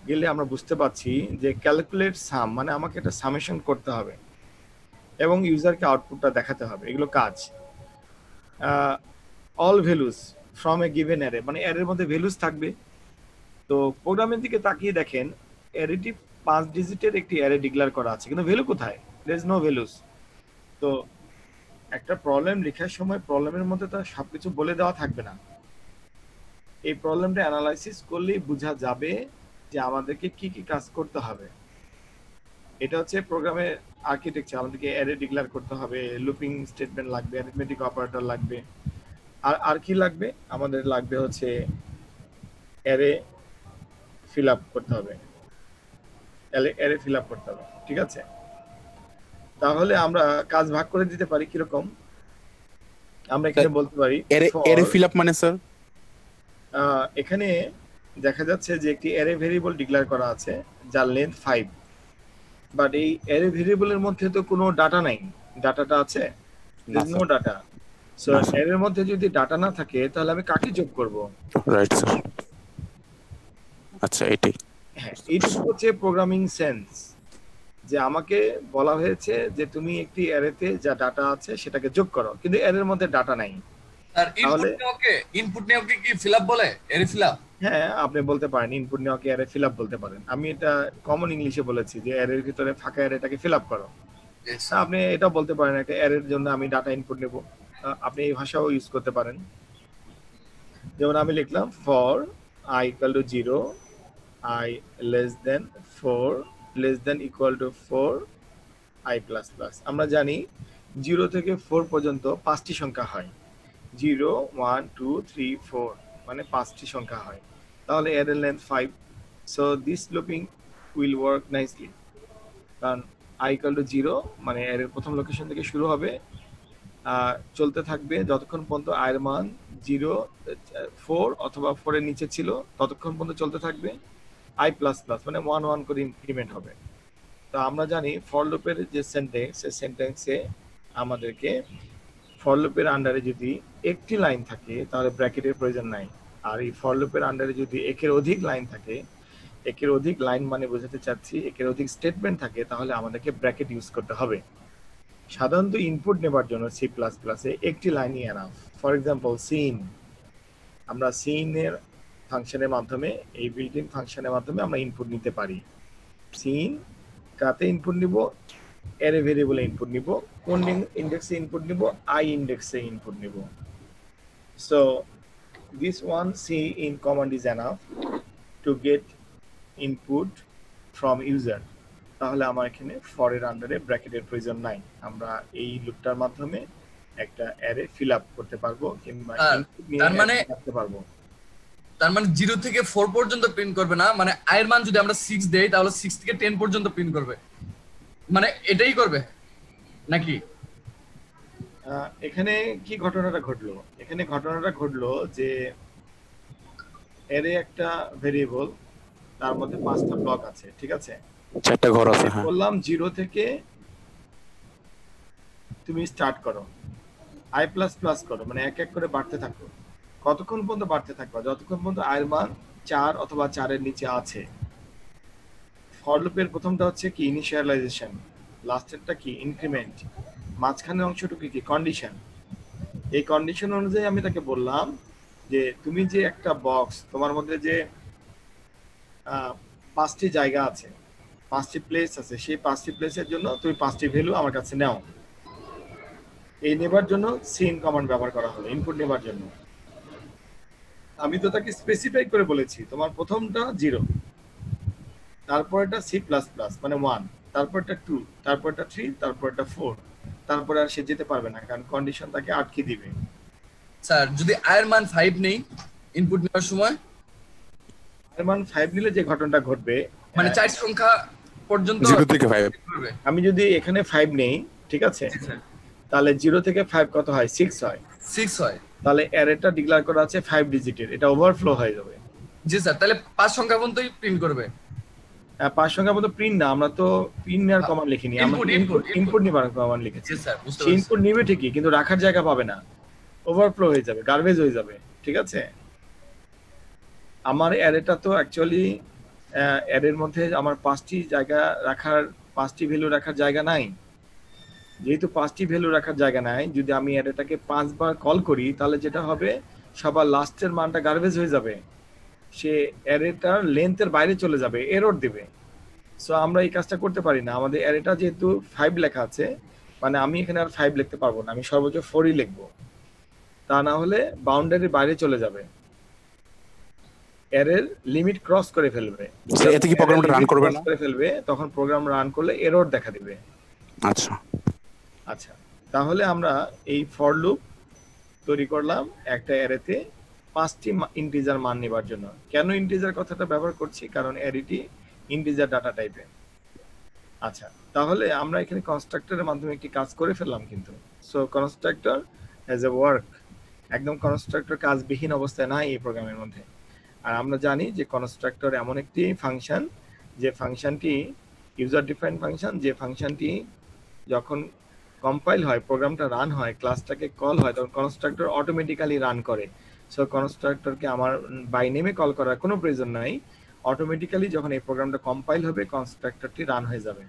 গেলে আমরা বুঝতে পারছি যে ক্যালকুলেট সাম মানে আমাকে একটা সামেশন করতে হবে এবং ইউজারকে আউটপুটটা দেখাতে হবে। এগুলো কাজ। All values from a given array, মানে অ্যারের মধ্যে ভ্যালুস থাকবে। তো প্রোগ্রামের দিকে তাকিয়ে দেখেন অ্যারেটি 5 ডিজিটের একটি অ্যারে ডিক্লেয়ার করা আছে, কিন্তু ভ্যালু কোথায়? There is no values. তো একটা প্রবলেম লেখার সময় প্রবলেমের মধ্যে তো সবকিছু বলে দেওয়া থাকবে না। এই প্রবলেমটা অ্যানালাইসিস করলেই বোঝা যাবে যে আমাদেরকে কি কি কাজ করতে হবে। এটা হচ্ছে প্রোগ্রামের আর্কিটেকচার। আমাদেরকে অ্যারে ডিক্লেয়ার করতে হবে, লুপিং স্টেটমেন্ট লাগবে, অ্যারিথমেটিক অপারেটর লাগবে, আর কি লাগবে? আমাদের লাগবে হচ্ছে অ্যারে ফিল আপ করতে হবে, অ্যারে ফিল আপ করতে হবে। ঠিক আছে, তাহলে আমরা কাজ ভাগ করে দিতে পারি। কিরকম? আমরা এখানে বলতে পারি অ্যারে ফিল আপ মানে স্যার এখানে দেখা যাচ্ছে যে একটি অ্যারে ভেরিয়েবল ডিক্লেয়ার করা আছে যার লেন্থ 5, বাট এই অ্যারে ভেরিয়েবলের মধ্যে তো কোনো ডাটা নাই। ডাটাটা আছে? No data. সো অ্যারের মধ্যে যদি ডাটা না থাকে তাহলে আমি কাকে যোগ করব? Right sir. আচ্ছা, এটাই। হ্যাঁ, এইটুকু হচ্ছে প্রোগ্রামিং সেন্স। যে আমাকে বলা হয়েছে যে তুমি একটি অ্যারেতে যা ডাটা আছে সেটাকে যোগ করো, কিন্তু অ্যারের মধ্যে ডাটা নাই। আর তাহলে ইনপুট নেওয়াকে কি ফিলআপ বলে, এরি ফিলআপ? হ্যাঁ, আপনি বলতে পারেন ইনপুট নেওয়াকে অ্যারে ফিল আপ বলতে পারেন। আমি এটা কমন ইংলিশে বলেছি যে অ্যারের ভিতরে ফাঁকা অ্যারেটাকে ফিল আপ করো। আপনি এটা বলতে পারেন একটা অ্যারের জন্য আমি ডাটা ইনপুট নেব, আপনি এই ভাষাও ইউজ করতে পারেন। যেমন আমি লিখলাম for i equal to 0, i less than 4 less than equal to 4 i plus plus. আমরা জানি 0 থেকে 4 পর্যন্ত 5টি সংখ্যা হয়, 0 1 2 3 4 মানে 5টি সংখ্যা হয়। তাহলে array length 5, so this looping will work nicely. কারণ i ইকুয়াল টু 0 মানে অ্যারের প্রথম লোকেশন থেকে শুরু হবে, চলতে থাকবে যতক্ষণ পর্যন্ত i এর মান 0 4 অথবা 4 এর নিচে ছিল ততক্ষণ পর্যন্ত চলতে থাকবে, i প্লাস প্লাস মানে 1 1 করে ইনক্রিমেন্ট হবে। তো আমরা জানি ফর লুপের যে সেন্টেন্স, সেই সেন্টেন্সে আমাদেরকে ফর লুপের আন্ডারে যদি একটি লাইন থাকে তাহলে ব্র্যাকেটের প্রয়োজন নাই, আর এই ফর লুপের আন্ডারে যদি একের অধিক লাইন থাকে, একের অধিক লাইন মানে বোঝাতে চাচ্ছি একের অধিক স্টেটমেন্ট থাকে, তাহলে আমাদেরকে ব্র্যাকেট ইউজ করতে হবে। সাধারণত ইনপুট নেবার জন্য সি প্লাস প্লাসে একটি লাইনই এনাফ। ফর এক্সাম্পল সিন, আমরা সিন এর ফাংশনের মাধ্যমে, এই বিল্ট ইন ফাংশনের মাধ্যমে আমরা ইনপুট নিতে পারি। সিন কাতে ইনপুট নিব, অ্যারে ভেরিয়েবলে ইনপুট নিব, কোন ইন্ডেক্সে ইনপুট নিব, i ইন্ডেক্সে ইনপুট নিব। So this one c in command is enough to get input from user। তাহলে আমার এখানে for এর আন্ডারে ব্র্যাকেটের প্রয়োজন নাই, আমরা এই লুপটার মাধ্যমে একটা অ্যারে ফিল আপ করতে পারবো কিংবা ইনপুট নিয়ে রাখতে পারবো। তার মানে 0 থেকে 4 পর্যন্ত প্রিন্ট করবে না, মানে i এর মান যদি আমরা 6 দেই তাহলে 6 থেকে 10 পর্যন্ত প্রিন্ট করবে, মানে এটাই করবে নাকি? এখানে কি ঘটনাটা ঘটলো, এখানে ঘটনাটা ঘটলো যে অ্যারে একটা ভেরিয়েবল, তার মধ্যে 5টা ব্লক আছে, ঠিক আছে, 4টা ঘর আছে। হ্যাঁ, বললাম 0 থেকে তুমি স্টার্ট করো, i প্লাস প্লাস করো, মানে এক এক করে বাড়তে থাকো। কতক্ষণ পর্যন্ত বাড়তে থাকবে? যতক্ষণ পর্যন্ত i এর মান 4 অথবা 4 এর নিচে আছে। ফর লুপের প্রথমটা হচ্ছে কি ইনিশিয়ালাইজেশন, লাস্টেরটা কি ইনক্রিমেন্ট, মাঝখানের অংশটুকু কি কন্ডিশন। এই কন্ডিশন অনুযায়ী আমি তাকে বললাম যে তুমি যে একটা বক্স, তোমার মধ্যে যে 5টি জায়গা আছে, 5টি প্লেস আছে, সেই 5টি প্লেসের জন্য তুমি 5টি ভ্যালু আমার কাছে নাও। এই নেবার জন্য সিন কমান্ড ব্যবহার করা হলো ইনপুট নেবার জন্য। আমি তো তাকে স্পেসিফাই করে বলেছি তোমার প্রথমটা 0, তারপরটা সি প্লাস প্লাস মানে 1, তারপরটা 2, তারপরটা 3, তারপরটা 4, তারপরে আর সে যেতে পারবে না কারণ কন্ডিশন তাকে আটকে দিবে। স্যার যদি i এর মান 5 নেই ইনপুট নেওয়ার সময়, i এর মান 5 নিলে যে ঘটনাটা ঘটবে মানে 4 সংখ্যা পর্যন্ত 0 থেকে 5 করবে। আমি যদি এখানে 5 নেই, ঠিক আছে, তাহলে 0 থেকে 5 কত হয়? 6 হয়। 6 হয়। তাহলে অ্যারেটা ডিক্লেয়ার করা আছে 5 ডিজিটের, এটা ওভারফ্লো হয়ে যাবে। জি স্যার, তাহলে 5 সংখ্যা পর্যন্তই প্রিন্ট করবে। 5 সংখ্যা মতো প্রিন্ট না, আমরা তো প্রিন্ট নেওয়ার কমান্ড লিখিনি, আমরা ইনপুট নেবার কমান্ড লিখেছি। জি স্যার, বুঝতে সে পারছি। ইনপুট নিবে ঠিকই, কিন্তু রাখার জায়গা পাবে না, ওভারফ্লো হয়ে যাবে, গার্বেজ হয়ে যাবে, ঠিক আছে। আমার অ্যারেটা তো অ্যাকচুয়ালি অ্যারের মধ্যে আমার 5টি জায়গা রাখার, 5টি ভ্যালু রাখার জায়গা নাই। যেহেতু 5টি ভ্যালু রাখার জায়গা নাই, যদি আমি অ্যারেটাকে 5 বার কল করি তাহলে যেটা হবে সবার লাস্টের মানটা গার্বেজ হয়ে যাবে, সে অ্যারেটার লেন্থের বাইরে চলে যাবে, এরর দিবে। সো আমরা এই কাজটা করতে পারি না। আমাদের অ্যারেটা যেহেতু 5 লেখা আছে, মানে আমি এখানে আর 5 লিখতে পারবো না, আমি সর্বোচ্চ 4ই লিখবো, তা না হলে বাউন্ডারির বাইরে চলে যাবে, অ্যারের লিমিট ক্রস করে ফেলবে। এতে কি প্রোগ্রামটা রান করবে না? করে ফেলবে, তখন প্রোগ্রাম রান করলে এরর দেখা দিবে। আচ্ছা আচ্ছা, তাহলে আমরা এই ফর লুপ তৈরি করলাম একটা অ্যারেতে 5টি ইন্টিজার মান নেবার জন্য। কেন ইন্টিজার কথাটা ব্যবহার করছি? কারণ অ্যারেটি ইন্টিজার ডাটা টাইপের। আচ্ছা, তাহলে আমরা এখানে কনস্ট্রাক্টরের মাধ্যমে একটি কাজ করে ফেললাম কিন্তু। So constructor has a work, একদম কনস্ট্রাক্টর কাজবিহীন অবস্থায় নাই এই প্রোগ্রামের মধ্যে। আর আমরা জানি যে কনস্ট্রাক্টর এমন একটি ফাংশন, যে ফাংশনটি ইউজার ডিফাইন্ড ফাংশন, যে ফাংশনটি যখন কম্পাইল হয়, প্রোগ্রামটা রান হয়, ক্লাসটাকে কল হয়, তখন কনস্ট্রাক্টর অটোমেটিক্যালি রান করে। সো কনস্ট্রাক্টরকে আমার বাই নেমে কল করার কোনো প্রয়োজন নাই, অটোমেটিক্যালি যখন এই প্রোগ্রামটা কম্পাইল হবে কনস্ট্রাক্টরটি রান হয়ে যাবে।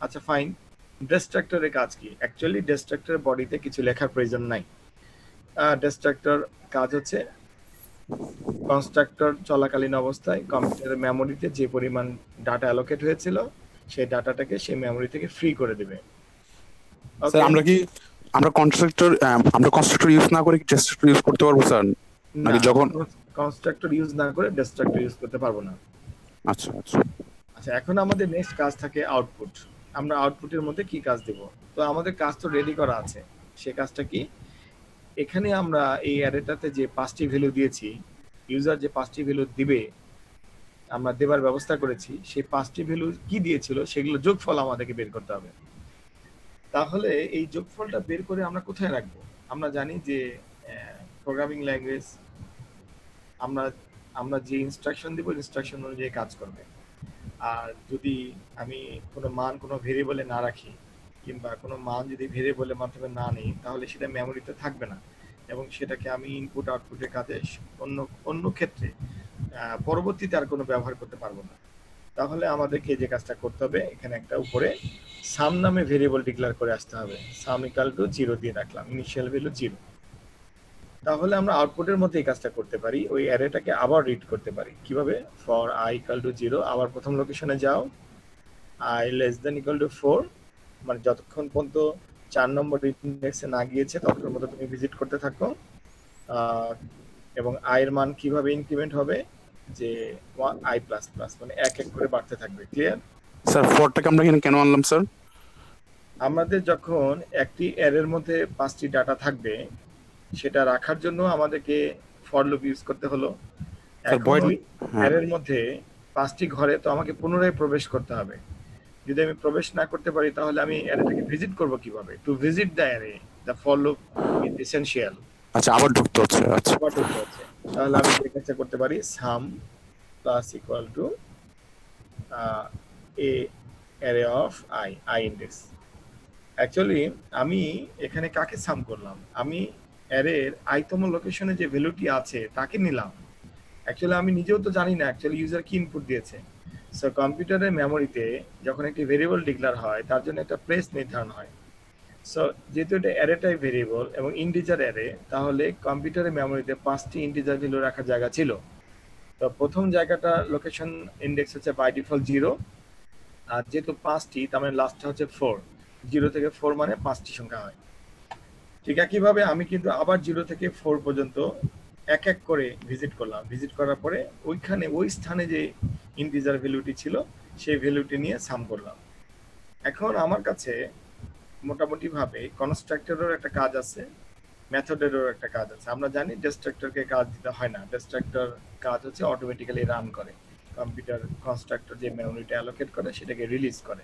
আচ্ছা ফাইন, ডিস্ট্রাক্টরের কাজ কি? অ্যাকচুয়ালি ডিস্ট্রাক্টরের বডিতে কিছু লেখার প্রয়োজন নাই। ডিস্ট্রাক্টর কাজ হচ্ছে কনস্ট্রাক্টর চলাকালীন অবস্থায় কম্পিউটারের মেমোরিতে যে পরিমাণ ডাটা অ্যালোকেট হয়েছিল সেই ডাটাটাকে সেই মেমোরি থেকে ফ্রি করে দেবে। স্যার আমরা কনস্ট্রাক্টর ইউজ না করে কি ডিস্ট্রাক্টর ইউজ করতে পারবো স্যার? নাকি যখন কনস্ট্রাক্টর ইউজ না করে ডিস্ট্রাক্টর ইউজ করতে পারবো না। আচ্ছা আচ্ছা আচ্ছা, এখন আমাদের নেক্সট কাজ থাকে আউটপুট। আমরা আউটপুটের মধ্যে কি কাজ দেব? তো আমাদের কাজ তো রেডি করা আছে। সে কাজটা কি? এখানে আমরা এই অ্যারেটাতে যে 5টি ভ্যালু দিয়েছি, ইউজার যে 5টি ভ্যালু দিবে, আমরা দেবার ব্যবস্থা করেছি, সেই 5টি ভ্যালু কি দিয়েছিল সেগুলো যোগফল আমাদেরকে বের করতে হবে। তাহলে এই যোগফলটা বের করে আমরা কোথায় রাখবো? আমরা জানি যে প্রোগ্রামিং ল্যাঙ্গুয়েজ আমরা যে ইনস্ট্রাকশন দিব ইনস্ট্রাকশন অনুযায়ী কাজ করবে। আর যদি আমি কোনো মান কোনো ভেরিয়েবলে না রাখি কিংবা কোনো মান যদি ভেরিয়েবলের মাধ্যমে না নিই, তাহলে সেটা মেমোরিতে থাকবে না এবং সেটাকে আমি ইনপুট আউটপুটের কাজে অন্য ক্ষেত্রে পরবর্তীতে আর কোনো ব্যবহার করতে পারবো না। তাহলে আমাদেরকে যে কাজটা করতে হবে, এখানে একটা উপরে সাম নামে ভেরিয়েবল ডিক্লেয়ার করে আসতে হবে। সাম ইকুয়াল টু 0 দিয়ে রাখলাম, ইনিশিয়াল ভ্যালু 0। তাহলে আমরা আউটপুটের মধ্যে এই কাজটা করতে পারি, ওই অ্যারেটাকে আবার রিড করতে পারি। কিভাবে? ফর i ইকুয়াল টু 0, আবার প্রথম লোকেশনে যাও, i less than equal to 4, মানে যতক্ষণ পর্যন্ত 4 নম্বর ইন্ডেক্সে না গিয়েছে ততক্ষণ পর্যন্ত তুমি ভিজিট করতে থাকো। এবং i এর মান কিভাবে ইনক্রিমেন্ট হবে? যে i প্লাস প্লাস, মানে এক এক করে বাড়তে থাকবে। ক্লিয়ার? স্যার 4টাকে আমরা এখানে কেন আনলাম স্যার? আমাদের যখন একটি অ্যারের মধ্যে 5টি ডাটা থাকবে, সেটা রাখার জন্য আমাদেরকে ফর লুপ ইউজ করতে হলো। অ্যারের মধ্যে 5টি ঘরে তো আমাকে পুনরায় প্রবেশ করতে হবে। যদি আমি প্রবেশ না করতে পারি তাহলে আমি অ্যারেটাকে ভিজিট করব কিভাবে? To visit the array the for loop is essential. আচ্ছা, আবার ঢুকতে হচ্ছে। আচ্ছা, আবার ঢুকতে হচ্ছে। তাহলে আমি এই কাজটা করতে পারি, সাম plus equal to A array of i index. Actually আমি এখানে কাকে সাম করলাম? আমি অ্যারের আইতম লোকেশনে যে ভ্যালুটি আছে তাকে নিলাম। অ্যাকচুয়ালি আমি নিজেও তো জানি না অ্যাকচুয়ালি ইউজার কি ইনপুট দিয়েছে। সো কম্পিউটারের মেমোরিতে যখন একটি ভেরিয়েবল ডিক্লেয়ার হয় তার জন্য একটা প্লেস নির্ধারণ হয়। সো যেহেতু এটা অ্যারে টাইপ ভেরিয়েবল এবং ইন্টিজার অ্যারে, তাহলে কম্পিউটারের মেমোরিতে 5টি ইন্টিজার ভ্যালু রাখার জায়গা ছিল। তো প্রথম জায়গাটা লোকেশন ইন্ডেক্স হচ্ছে বাই ডিফল্ট 0, আর যেহেতু 5টি তার মানে লাস্টটা হচ্ছে 4। 0 থেকে 4 মানে 5টি সংখ্যা হয়। ঠিক একইভাবে আমি কিন্তু আবার 0 থেকে 4 পর্যন্ত এক এক করে ভিজিট করলাম। ভিজিট করার পরে ওইখানে ওই স্থানে যে ইন্টিজার ভ্যালুটি ছিল সেই ভ্যালুটি নিয়ে সাম করলাম। এখন আমার কাছে মোটামুটি ভাবে কনস্ট্রাক্টরের একটা কাজ আছে, মেথডেরও একটা কাজ আছে। আমরা জানি ডিস্ট্রাক্টরকে কাজ দিতে হয় না, ডিস্ট্রাক্টর কাজ হচ্ছে অটোমেটিক্যালি রান করে। কম্পিউটার কনস্ট্রাক্টর যে মেমোরিটা অ্যালোকেট করে সেটাকে রিলিজ করে।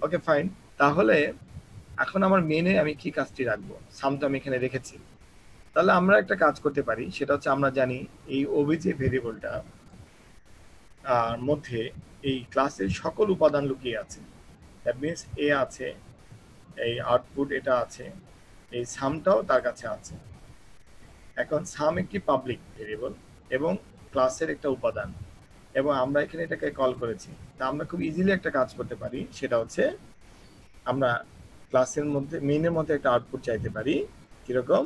ওকে ফাইন, তাহলে এখন আমার মেনে আমি কি কাজটি রাখবো? সাম তো আমি এখানে রেখেছি। তাহলে আমরা একটা কাজ করতে পারি, সেটা হচ্ছে আমরা জানি এই ওবিজে ভেরিয়েবলটা মধ্যে এই ক্লাসের সকল উপাদান লুকিয়ে আছে। দ্যাট মিনস এ আছে, এই আউটপুট এটা আছে, এই সামটাও তার কাছে আছে। এখন সাম একটি পাবলিক ভেরিয়েবল এবং ক্লাসের একটা উপাদান, এবং আমরা এখানে এটাকে কল করেছি। তা আমরা খুব ইজিলি একটা কাজ করতে পারি, সেটা হচ্ছে আমরা ক্লাসের মধ্যে মেইনের মধ্যে একটা আউটপুট চাইতে পারি। কিরকম?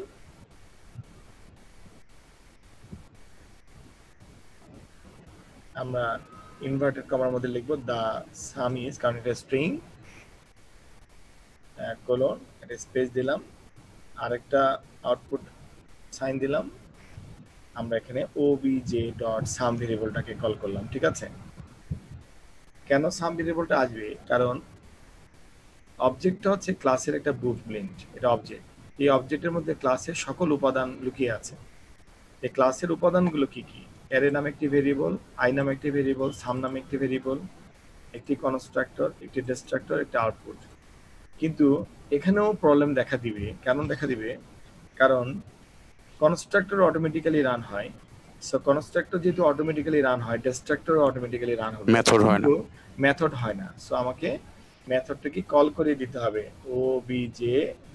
আমরা ইনভার্টেড কমার মধ্যে লিখবো দা সাম ইজ, কারণ এটা স্ট্রিং, কোলন, এটা স্পেস দিলাম, আরেকটা আউটপুট সাইন দিলাম। আমরা এখানে obj.sum ভেরিয়েবলটাকে কল করলাম। ঠিক আছে? কেন সাম ভেরিয়েবলটা আসবে? কারণ অবজেক্টটা হচ্ছে ক্লাসের একটা বুটপ্রিন্ট, এটা অবজেক্ট। এই অবজেক্টের মধ্যে ক্লাসের সকল উপাদান লুকিয়ে আছে। এই ক্লাসের উপাদানগুলো কি কি? অ্যারে নামে একটি ভেরিয়েবল, আই নামে একটি ভেরিয়েবল, সাম নামে একটি ভেরিয়েবল, একটি কনস্ট্রাক্টর, একটি ডিস্ট্রাক্টর, একটা আউটপুট। কিন্তু এখানেও প্রবলেম দেখা দিবে। কেন দেখা দিবে? কারণ কনস্ট্রাক্টর অটোমেটিক্যালি রান হয়। সো কনস্ট্রাক্টর যেহেতু অটোমেটিক্যালি রান হয়, ডিস্ট্রাক্টর অটোমেটিক্যালি রান হবে, মেথড হয় না। মেথড হয় না। সো আমাকে মেথডটাকে কল করে দিতে হবে obj.output।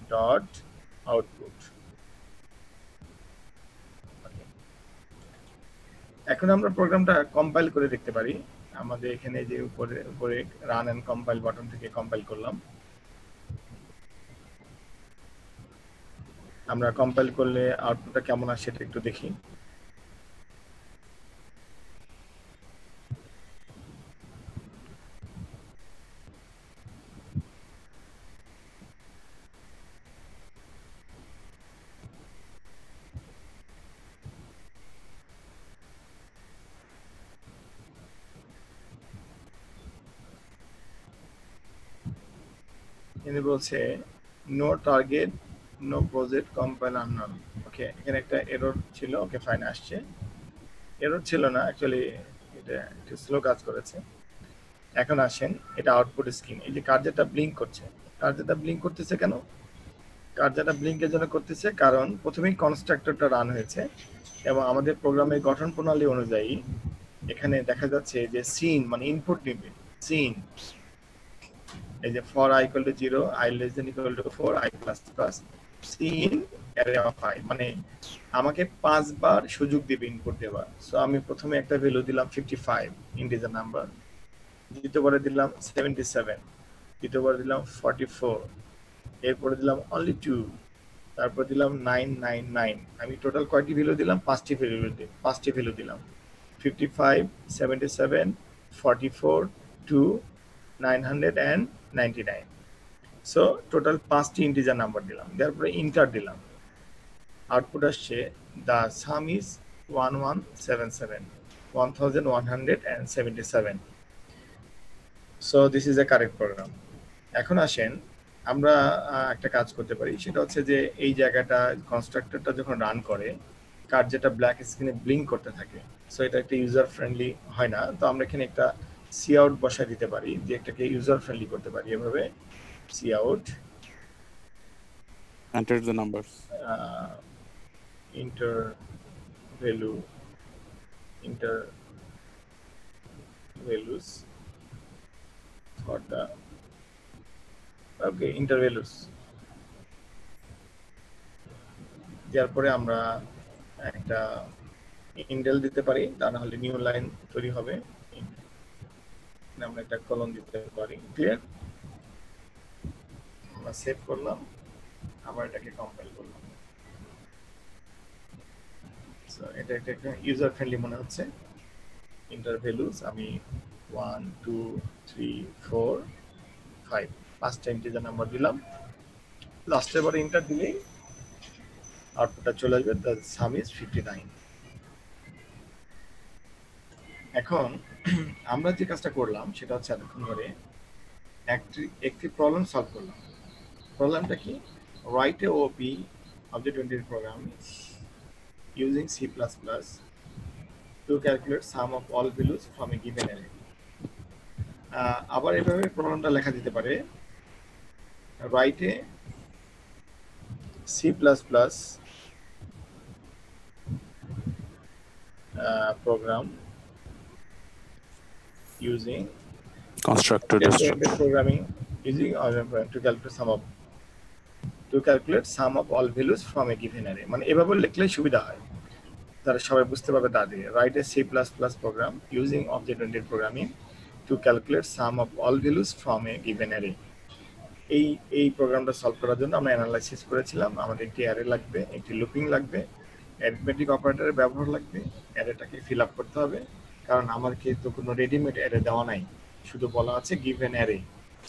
এখন আমরা প্রোগ্রামটা কম্পাইল করে দেখতে পারি। আমাদের এখানে যে উপরে উপরে রান এন্ড কম্পাইল বাটন থেকে কম্পাইল করলাম। আমরা কম্পাইল করলে আউটপুটটা কেমন আসে সেটা একটু দেখি। এখানে বলছে no target no project compile unknown. Okay, এখানে একটা এরর ছিল। ওকে ফাইন, আসছে। এরর ছিল না, অ্যাকচুয়ালি এটা একটু স্লো কাজ করেছে। এখন আসেন, এটা আউটপুট স্ক্রিন। এই যে কার্যটা ব্লিঙ্ক করছে, কার্যটা ব্লিঙ্ক করতেছে কেন? কার্যটা ব্লিঙ্কের জন্য করতেছে কারণ প্রথমেই কনস্ট্রাক্টরটা রান হয়েছে এবং আমাদের প্রোগ্রামের গঠন প্রণালী অনুযায়ী এখানে দেখা যাচ্ছে যে সিন মানে ইনপুট নিবে। সিন এই যে for i equal to 0, i less than equal to 4, i plus plus, cin array of i, মানে আমাকে 5 বার সুযোগ দিবে ইনপুট দেওয়া। সো আমি প্রথমে একটা ভ্যালু দিলাম 55 ইন্টিজার নাম্বার, দ্বিতীয়বারে দিলাম 77, তৃতীয়বার দিলাম 44, এরপরে দিলাম only 2, তারপর দিলাম 999। আমি টোটাল কয়টি ভ্যালু দিলাম? 5টি ভ্যালু দিলাম 55, 77, 44, 2, 999। সো টোটাল 5টি ইন্টিজার নাম্বার দিলাম, তারপরে ইন্টার দিলাম। আউটপুট আসছে the sum is 1177। So this is a correct program. এখন আসেন আমরা একটা কাজ করতে পারি, সেটা হচ্ছে যে এই জায়গাটা কনস্ট্রাক্টরটা যখন রান করে কার্যটা ব্ল্যাক স্ক্রিনে ব্লিঙ্ক করতে থাকে। সো এটা একটা ইউজার ফ্রেন্ডলি হয় না। তো আমরা এখানে একটা সি আউট বসায় দিতে পারি, যে এটাকে ইউজার ফ্রেন্ডলি করতে পারি। এভাবে cout enter the numbers, inter values for the inter values। তারপরে আমরা একটা ইন্ডেল দিতে পারি, তা না হলে নিউ লাইন তৈরি হবে। আমরা একটা কলন দিতে পারি। ক্লিয়ার? আমরা সেভ করলাম, আবার এটাকে কম্পাইল করলাম। সো এটা একটা ইউজার ফ্রেন্ডলি মনে হচ্ছে। ইন্টার ভ্যালুস আমি 1 2 3 4 5 5টা ইন্টিজার নাম্বার দিলাম। লাস্টে এবার ইন্টার দিলেই আউটপুটটা চলে আসবে দ্য সাম ইজ 59। এখন আমরা যে কাজটা করলাম সেটা হচ্ছে এতক্ষণ ধরে একটি প্রবলেম সলভ করলাম। প্রবলেমটা কি? Write a OP object oriented program using C++ to calculate sum of all values from a given array। আবার এভাবে প্রোগ্রামটা লেখা যেতে পারে, write a C++ program using constructor destructor, programming using to calculate sum of all values from a given array। মানে এভাবে লিখলে সুবিধা হয়, তারা সবাই বুঝতে পারবে তাদের। Write a C++ program using object oriented programming to calculate sum of all values from a given array। এই প্রোগ্রামটা সলভ করার জন্য আমরা অ্যানালাইসিস করেছিলাম। আমাদের একটি অ্যারে লাগবে, একটি লুপিং লাগবে, অ্যারিথমেটিক অপারেটরের ব্যবহার লাগবে, অ্যারেটাকে ফিল আপ করতে হবে। কারণ আমার তো কোনো রেডিমেড অ্যারে দেওয়া নাই, শুধু বলা আছে গিভেন অ্যারে।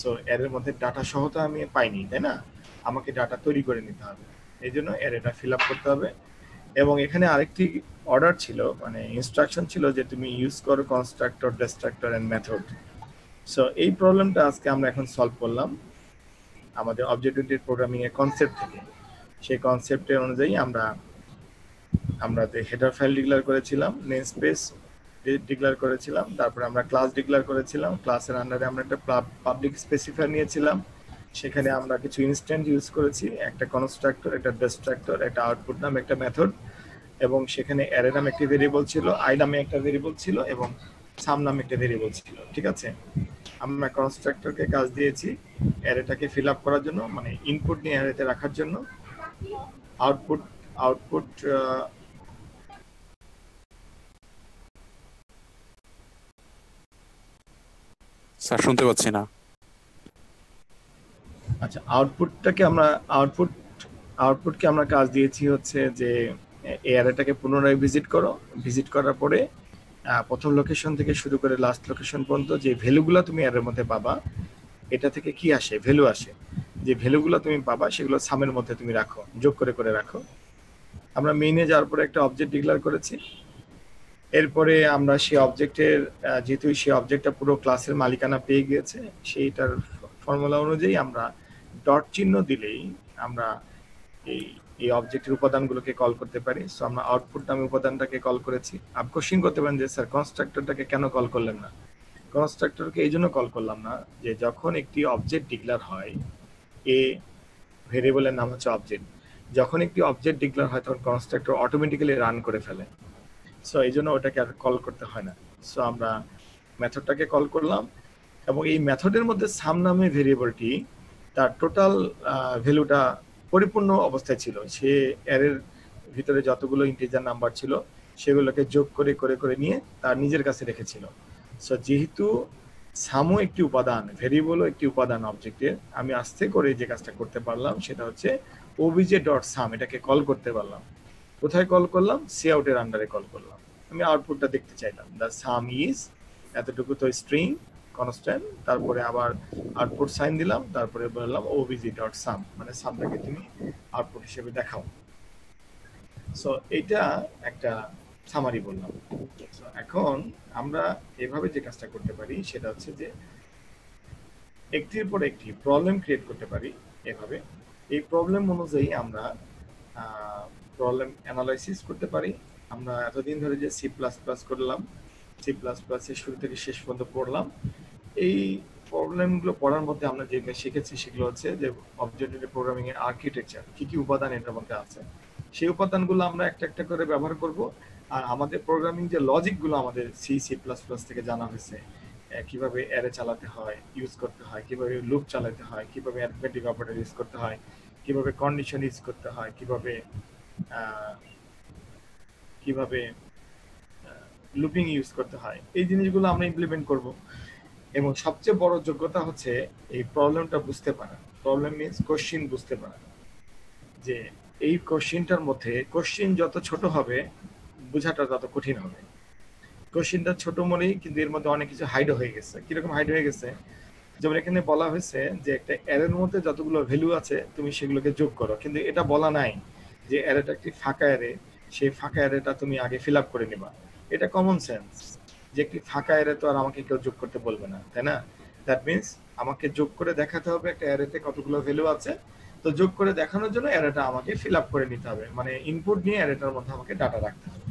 সো অ্যারের মধ্যে ডাটা সহ তো আমি পাইনি, তাই না? আমাকে ডাটা তৈরি করে নিতে হবে, এই জন্য অ্যারেটা ফিল আপ করতে হবে। এবং এখানে আরেকটি অর্ডার ছিল, মানে ইনস্ট্রাকশন ছিল যে তুমি ইউজ করো constructor, destructor and method. So এই প্রবলেমটা আজকে আমরা এখন সলভ করলাম আমাদের অবজেক্ট ওরিয়েন্টেড প্রোগ্রামিং এর কনসেপ্ট থেকে। সেই কনসেপ্টের অনুযায়ী আমরা যে হেডার ফাইল ডিক্লেয়ার করেছিলাম, নেম স্পেস ডিক্লেয়ার করেছিলাম, তারপরে আমরা ক্লাস ডিক্লেয়ার করেছিলাম, ক্লাসের আন্ডারে আমরা একটা পাবলিক স্পেসিফায়ার নিয়েছিলাম, সেখানে আমরা কিছু ইনস্ট্যান্ট ইউজ করেছি, একটা কনস্ট্রাক্টর, একটা ডিস্ট্রাক্টর, একটা আউটপুট নাম, একটা মেথড, এবং সেখানে অ্যারে নামে একটি ভেরিয়েবল ছিল, আই নামে একটা ভেরিয়েবল ছিল, এবং সাম নামে একটা ভেরিয়েবল ছিল। ঠিক আছে, আমরা কনস্ট্রাক্টরকে কাজ দিয়েছি অ্যারেটাকে ফিল আপ করার জন্য, মানে ইনপুট নিয়ে অ্যারেতে রাখার জন্য। আউটপুট স্যার শুনতে পাচ্ছি না। আচ্ছা, আউটপুটকে আমরা কাজ দিয়েছি হচ্ছে যে এই অ্যারেটাকে পুনরায় ভিজিট করো, ভিজিট করার পরে প্রথম লোকেশন থেকে শুরু করে লাস্ট লোকেশন পর্যন্ত যে ভ্যালুগুলো তুমি অ্যারের মধ্যে পাবা, এটা থেকে কি আসে, ভ্যালু আসে, যে ভ্যালুগুলো তুমি পাবা সেগুলো সামের মধ্যে তুমি রাখো, যোগ করে করে রাখো। আমরা মেইনে যাওয়ার পরে একটা অবজেক্ট ডিক্লেয়ার করেছি। এরপরে আমরা সেই অবজেক্টের যেহেতু সেই অবজেক্টটা পুরো ক্লাসের মালিকানা পেয়ে গিয়েছে, সেইটার ফর্মুলা অনুযায়ী আমরা ডট চিহ্ন দিলেই আমরা এই অবজেক্টের উপাদানগুলোকে কল করতে পারি। সো আমরা আউটপুট নামে উপাদানটাকে কল করেছি। আপনি কোশ্চেন করতে পারেন যে স্যার কনস্ট্রাক্টরটাকে কেন কল করলেন না? কনস্ট্রাক্টরকে এই জন্য কল করলাম না যে যখন একটি অবজেক্ট ডিক্লেয়ার হয়, এ ভেরিয়েবলের নাম হচ্ছে অবজেক্ট, যখন একটি অবজেক্ট ডিক্লেয়ার হয় তখন কনস্ট্রাক্টর অটোমেটিক্যালি রান করে ফেলে। সো এই জন্য ওটাকে আর কল করতে হয় না। সো আমরা মেথডটাকে কল করলাম এবং এই মেথডের মধ্যে সাম নামে ভেরিয়েবলটি তার টোটাল ভ্যালুটা পরিপূর্ণ অবস্থায় ছিল। সে অ্যারের ভিতরে যতগুলো ইন্টিজার নাম্বার ছিল সেগুলোকে যোগ করে করে করে নিয়ে তার নিজের কাছে রেখেছিল। সো যেহেতু সামও একটি উপাদান, ভেরিয়েবলও একটি উপাদান অবজেক্টের, আমি আস্তে করে যে কাজটা করতে পারলাম সেটা হচ্ছে obj.sum, এটাকে কল করতে পারলাম। কোথায় কল করলাম? সি আউটের আন্ডারে কল করলাম। আমি আউটপুটটা দেখতে চাইলাম, দ্য সাম ইজ এতটুকু তো স্ট্রিং কনস্ট্যান্ট, তারপরে আবার আউটপুট সাইন দিলাম, তারপরে বললাম obj.sum, মানে সামটাকে তুমি আউটপুট হিসেবে দেখাও। সো এটা একটা সামারি বললাম। সো এখন আমরা এভাবে যে কাজটা করতে পারি সেটা হচ্ছে যে একটির পর একটি প্রবলেম ক্রিয়েট করতে পারি এভাবে। এই প্রবলেম অনুযায়ী আমরা প্রবলেম অ্যানালাইসিস করতে পারি। আমরা এতদিন ধরে যে সি প্লাস প্লাস করলাম, সি প্লাস প্লাসের শুরু থেকে শেষ পর্যন্ত পড়লাম, এই প্রবলেমগুলো পড়ার মধ্যে আমরা যেগুলো শিখেছি সেগুলো হচ্ছে যে অবজেক্ট প্রোগ্রামিং এর আর্কিটেকচার, কি কি উপাদান এটার মধ্যে আছে, সেই উপাদানগুলো আমরা একটা একটা করে ব্যবহার করব। আর আমাদের প্রোগ্রামিং যে লজিকগুলো আমাদের সি সি প্লাস প্লাস থেকে জানা হয়েছে, কিভাবে অ্যারে চালাতে হয়, ইউজ করতে হয়, কিভাবে লুপ চালাতে হয়, কিভাবে অ্যারিথমেটিক অপারেটর ইউজ করতে হয়, কিভাবে কন্ডিশন ইউজ করতে হয়, কিভাবে লুপিং ইউজ করতে হয়, এই জিনিসগুলো আমরা ইমপ্লিমেন্ট করব। এবং সবচেয়ে বড় যোগ্যতা হচ্ছে এই প্রবলেমটা বুঝতে পারা। প্রবলেম মিন্স কোশ্চেন বুঝতে পারা, যে এই কোশ্চেনটার মধ্যে কোশ্চেন যত ছোট হবে বোঝাটা তত কঠিন হবে। কোশ্চেনটা ছোট মনেই কিন্তু এর মধ্যে অনেক কিছু হাইড হয়ে গেছে। কিরকম হাইড হয়ে গেছে? যেমন এখানে বলা হয়েছে যে একটা অ্যারের মধ্যে যতগুলো ভ্যালু আছে তুমি সেগুলোকে যোগ করো, কিন্তু এটা বলা নাই যে অ্যারেটা একটি ফাঁকা অ্যারে, সেই ফাঁকা অ্যারেটা তুমি আগে ফিল আপ করে নিবা। এটা কমন সেন্স, যে একটি ফাঁকা অ্যারে তো আর আমাকে কেউ যোগ করতে বলবে না, তাই না? দ্যাট মিনস আমাকে যোগ করে দেখাতে হবে একটা অ্যারেতে কতগুলো ভ্যালু আছে। তো যোগ করে দেখানোর জন্য অ্যারেটা আমাকে ফিল আপ করে নিতে হবে, মানে ইনপুট নিয়ে অ্যারেটার মধ্যে আমাকে ডাটা রাখতে হবে।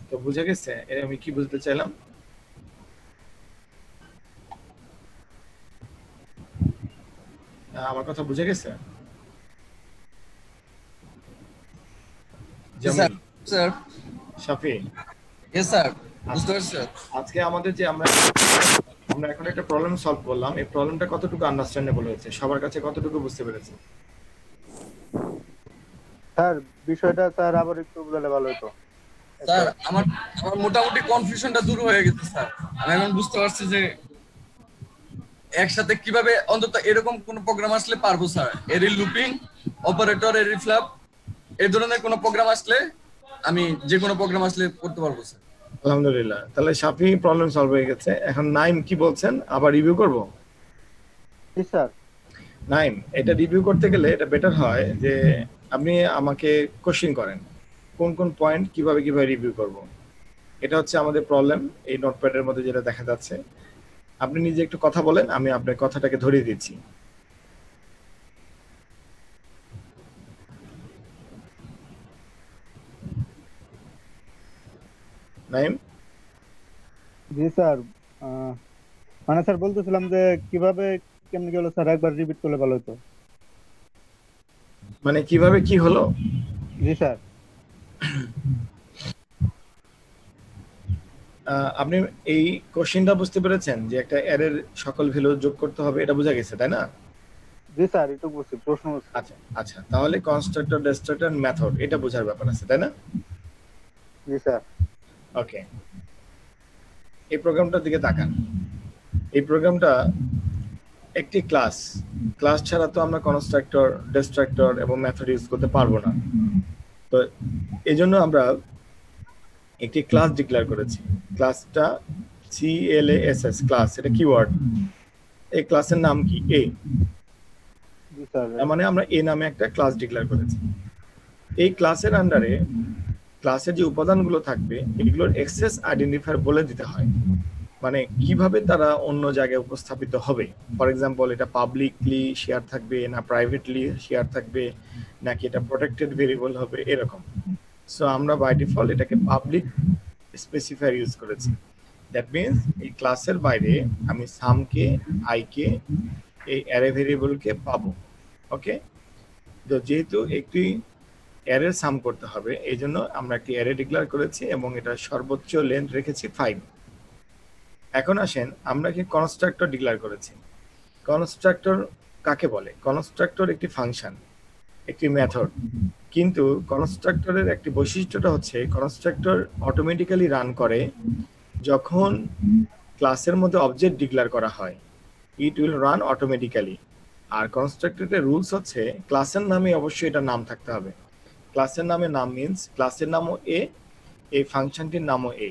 তো বুঝে গেছে আমি কি বুঝতে চাইলাম? আমার কথা বুঝে গেছে? স্যার স্যার শাফি, ইয়েস স্যার, বুঝতে পারছি স্যার। আজকে আমাদের যে আমরা এখন একটা প্রবলেম সলভ করলাম, এই প্রবলেমটা কতটুকু আন্ডারস্ট্যান্ডেবল হয়েছে, সবার কাছে কতটুকু বুঝতে পেরেছে? স্যার বিষয়টা স্যার আবার একটু বললে ভালো হতো। স্যার আমার মোটামুটি কনফিউশনটা দূর হয়ে গেছে স্যার। আমি এখন বুঝতে পারছি যে একসাথে কিভাবে অন্তত এরকম কোন প্রোগ্রাম আসলে পারবো স্যার। এরি লুপিং অপারেটর, এরি ফ্ল্যাপ, এই ধরনের কোন প্রোগ্রাম আসলে আমি যে কোনো প্রোগ্রাম আসলে করতে পারবো স্যার। আলহামদুলিল্লাহ, তাহলে শাফি প্রবলেম সলভ হয়ে গেছে। এখন নাইম কি বলছেন, আবার রিভিউ করব? জি স্যার। নাইম, এটা রিভিউ করতে গেলে এটা বেটার হয় যে আপনি আমাকে কোশ্চেন করেন কোন কোন পয়েন্ট কিভাবে কিভাবে রিভিউ করব। এটা হচ্ছে আমাদের প্রবলেম, এই নোটপ্যাডের মধ্যে যেটা দেখা যাচ্ছে। আপনি নিজে একটু কথা বলেন, আমি আপনার কথাটাকে ধরিয়ে দিচ্ছি। নাইম? জি স্যার, মানে স্যার বলতেছিলাম যে কিভাবে কেমনে গেল স্যার, একবার রিপিট করলে ভালো হতো। মানে কিভাবে কি হলো? জি স্যার। আপনি এই কোশ্চেনটা বুঝতে পেরেছেন যে একটা অ্যারের সকল ভ্যালু যোগ করতে হবে, এটা বোঝা গেছে তাই না? জি স্যার, একটু বুঝছি, প্রশ্ন হচ্ছে। আচ্ছা আচ্ছা, তাহলে কনস্ট্রাক্টর, ডিস্ট্রাক্টর, মেথড, এটা বোঝার ব্যাপার আছে তাই না? জি স্যার। ওকে, এই প্রোগ্রামটার দিকে তাকান। এই প্রোগ্রামটা একটি ক্লাস ছাড়া তো আমরা কনস্ট্রাক্টর, ডিস্ট্রাক্টর এবং মেথড ইউজ করতে পারবো না। তো এই জন্য আমরা একটি ক্লাস ডিক্লেয়ার করেছি। ক্লাসটা CLASS, ক্লাস, এটা কিওয়ার্ড। এই ক্লাসের নাম কি? এ। জি স্যার। তার মানে আমরা এ নামে একটা ক্লাস ডিক্লেয়ার করেছি। এই ক্লাসের আন্ডারে ক্লাসের যে উপাদানগুলো থাকবে এগুলোর অ্যাক্সেস আইডেন্টিফায়ার বলে দিতে হয়, মানে কিভাবে তারা অন্য জায়গায় উপস্থাপিত হবে। ফর এক্সাম্পল, এটা পাবলিকলি শেয়ার থাকবে না প্রাইভেটলি শেয়ার থাকবে, নাকি এটা প্রোটেক্টেড ভেরিয়েবল হবে, এরকম। সো আমরা বাই ডিফল্ট এটাকে পাবলিক স্পেসিফায়ার ইউজ করেছি। দ্যাট মিনস এই ক্লাসের বাইরে আমি সামকে, আইকে, এই অ্যারে ভেরিয়েবলকে পাবো। ওকে, তো যেহেতু একটি অ্যারের সাম করতে হবে এই জন্য আমরা একটি অ্যারে ডিক্লেয়ার করেছি এবং এটা সর্বোচ্চ লেন্থ রেখেছি 5। এখন আসেন, আমরা কি কনস্ট্রাক্টর ডিক্লেয়ার করেছি। কনস্ট্রাক্টর কাকে বলে? কনস্ট্রাক্টর একটি ফাংশন, একটি মেথড। কিন্তু কনস্ট্রাক্টরের একটি বৈশিষ্ট্যটা হচ্ছে কনস্ট্রাক্টর অটোমেটিক্যালি রান করে যখন ক্লাসের মধ্যে অবজেক্ট ডিক্লেয়ার করা হয়। It will run automatically. আর কনস্ট্রাক্টরের রুলস হচ্ছে ক্লাসের নামে অবশ্যই এটা নাম থাকতে হবে। ক্লাসের নামে নাম মিন্স ক্লাসের নামও এ, এই ফাংশনটির নামও এ।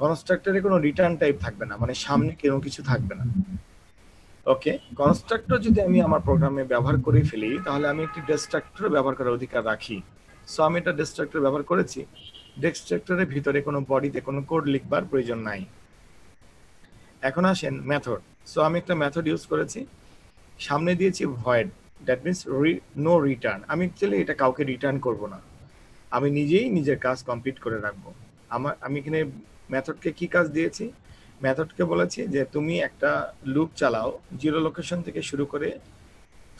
কনস্ট্রাক্টরে কোনো রিটার্ন টাইপ থাকবে না, মানে সামনে কোনো কিছু থাকবে না। ওকে, কনস্ট্রাক্টর যদি আমি আমার প্রোগ্রামে ব্যবহার করে ফেলি তাহলে আমি একটি ডিস্ট্রাক্টর ব্যবহার করার অধিকার রাখি। সো আমি এটা ডিস্ট্রাক্টর ব্যবহার করেছি। ডিস্ট্রাক্টরের ভিতরে কোনো বডিতে কোনো কোড লিখবার প্রয়োজন নাই। এখন আসেন মেথড। সো আমি একটা মেথড ইউজ করেছি, সামনে দিয়েছি void, that means no return. আমি অ্যাকচুয়ালি এটা কাউকে রিটার্ন করব না, আমি নিজেই নিজের কাজ কমপ্লিট করে রাখবো। আমি এখানে মেথডকে কি কাজ দিয়েছি? মেথডকে বলেছি যে তুমি একটা লুপ চালাও 0 লোকেশন থেকে শুরু করে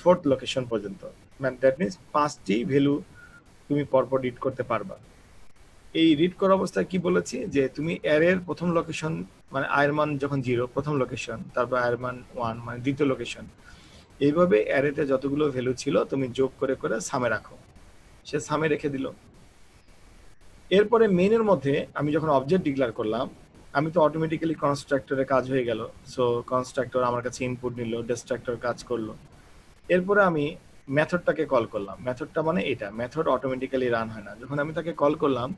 4th লোকেশন পর্যন্ত, দ্যাট মিনস 5টি ভ্যালু তুমি পরপর রিড করতে পারবা। এই রিড করা অবস্থায় কি বলেছি যে তুমি অ্যারের প্রথম লোকেশন মানে আয়ের মান যখন 0 প্রথম লোকেশন, তারপর আয়ের মান 1 মানে দ্বিতীয় লোকেশন, এইভাবে অ্যারেতে যতগুলো ভ্যালু ছিল তুমি যোগ করে করে সামে রাখো। সে সামে রেখে দিল। এরপরে মেইনের মধ্যে আমি যখন অবজেক্ট ডিক্লেয়ার করলাম, আমি তো অটোমেটিক্যালি কনস্ট্রাক্টরের কাজ হয়ে গেল। সো কনস্ট্রাক্টর আমার কাছে ইনপুট নিল, ডিস্ট্রাক্টর কাজ করলো। এরপরে আমি মেথডটাকে কল করলাম। মেথডটা মানে এটা, মেথড অটোমেটিক্যালি রান হয় না। যখন আমি তাকে কল করলাম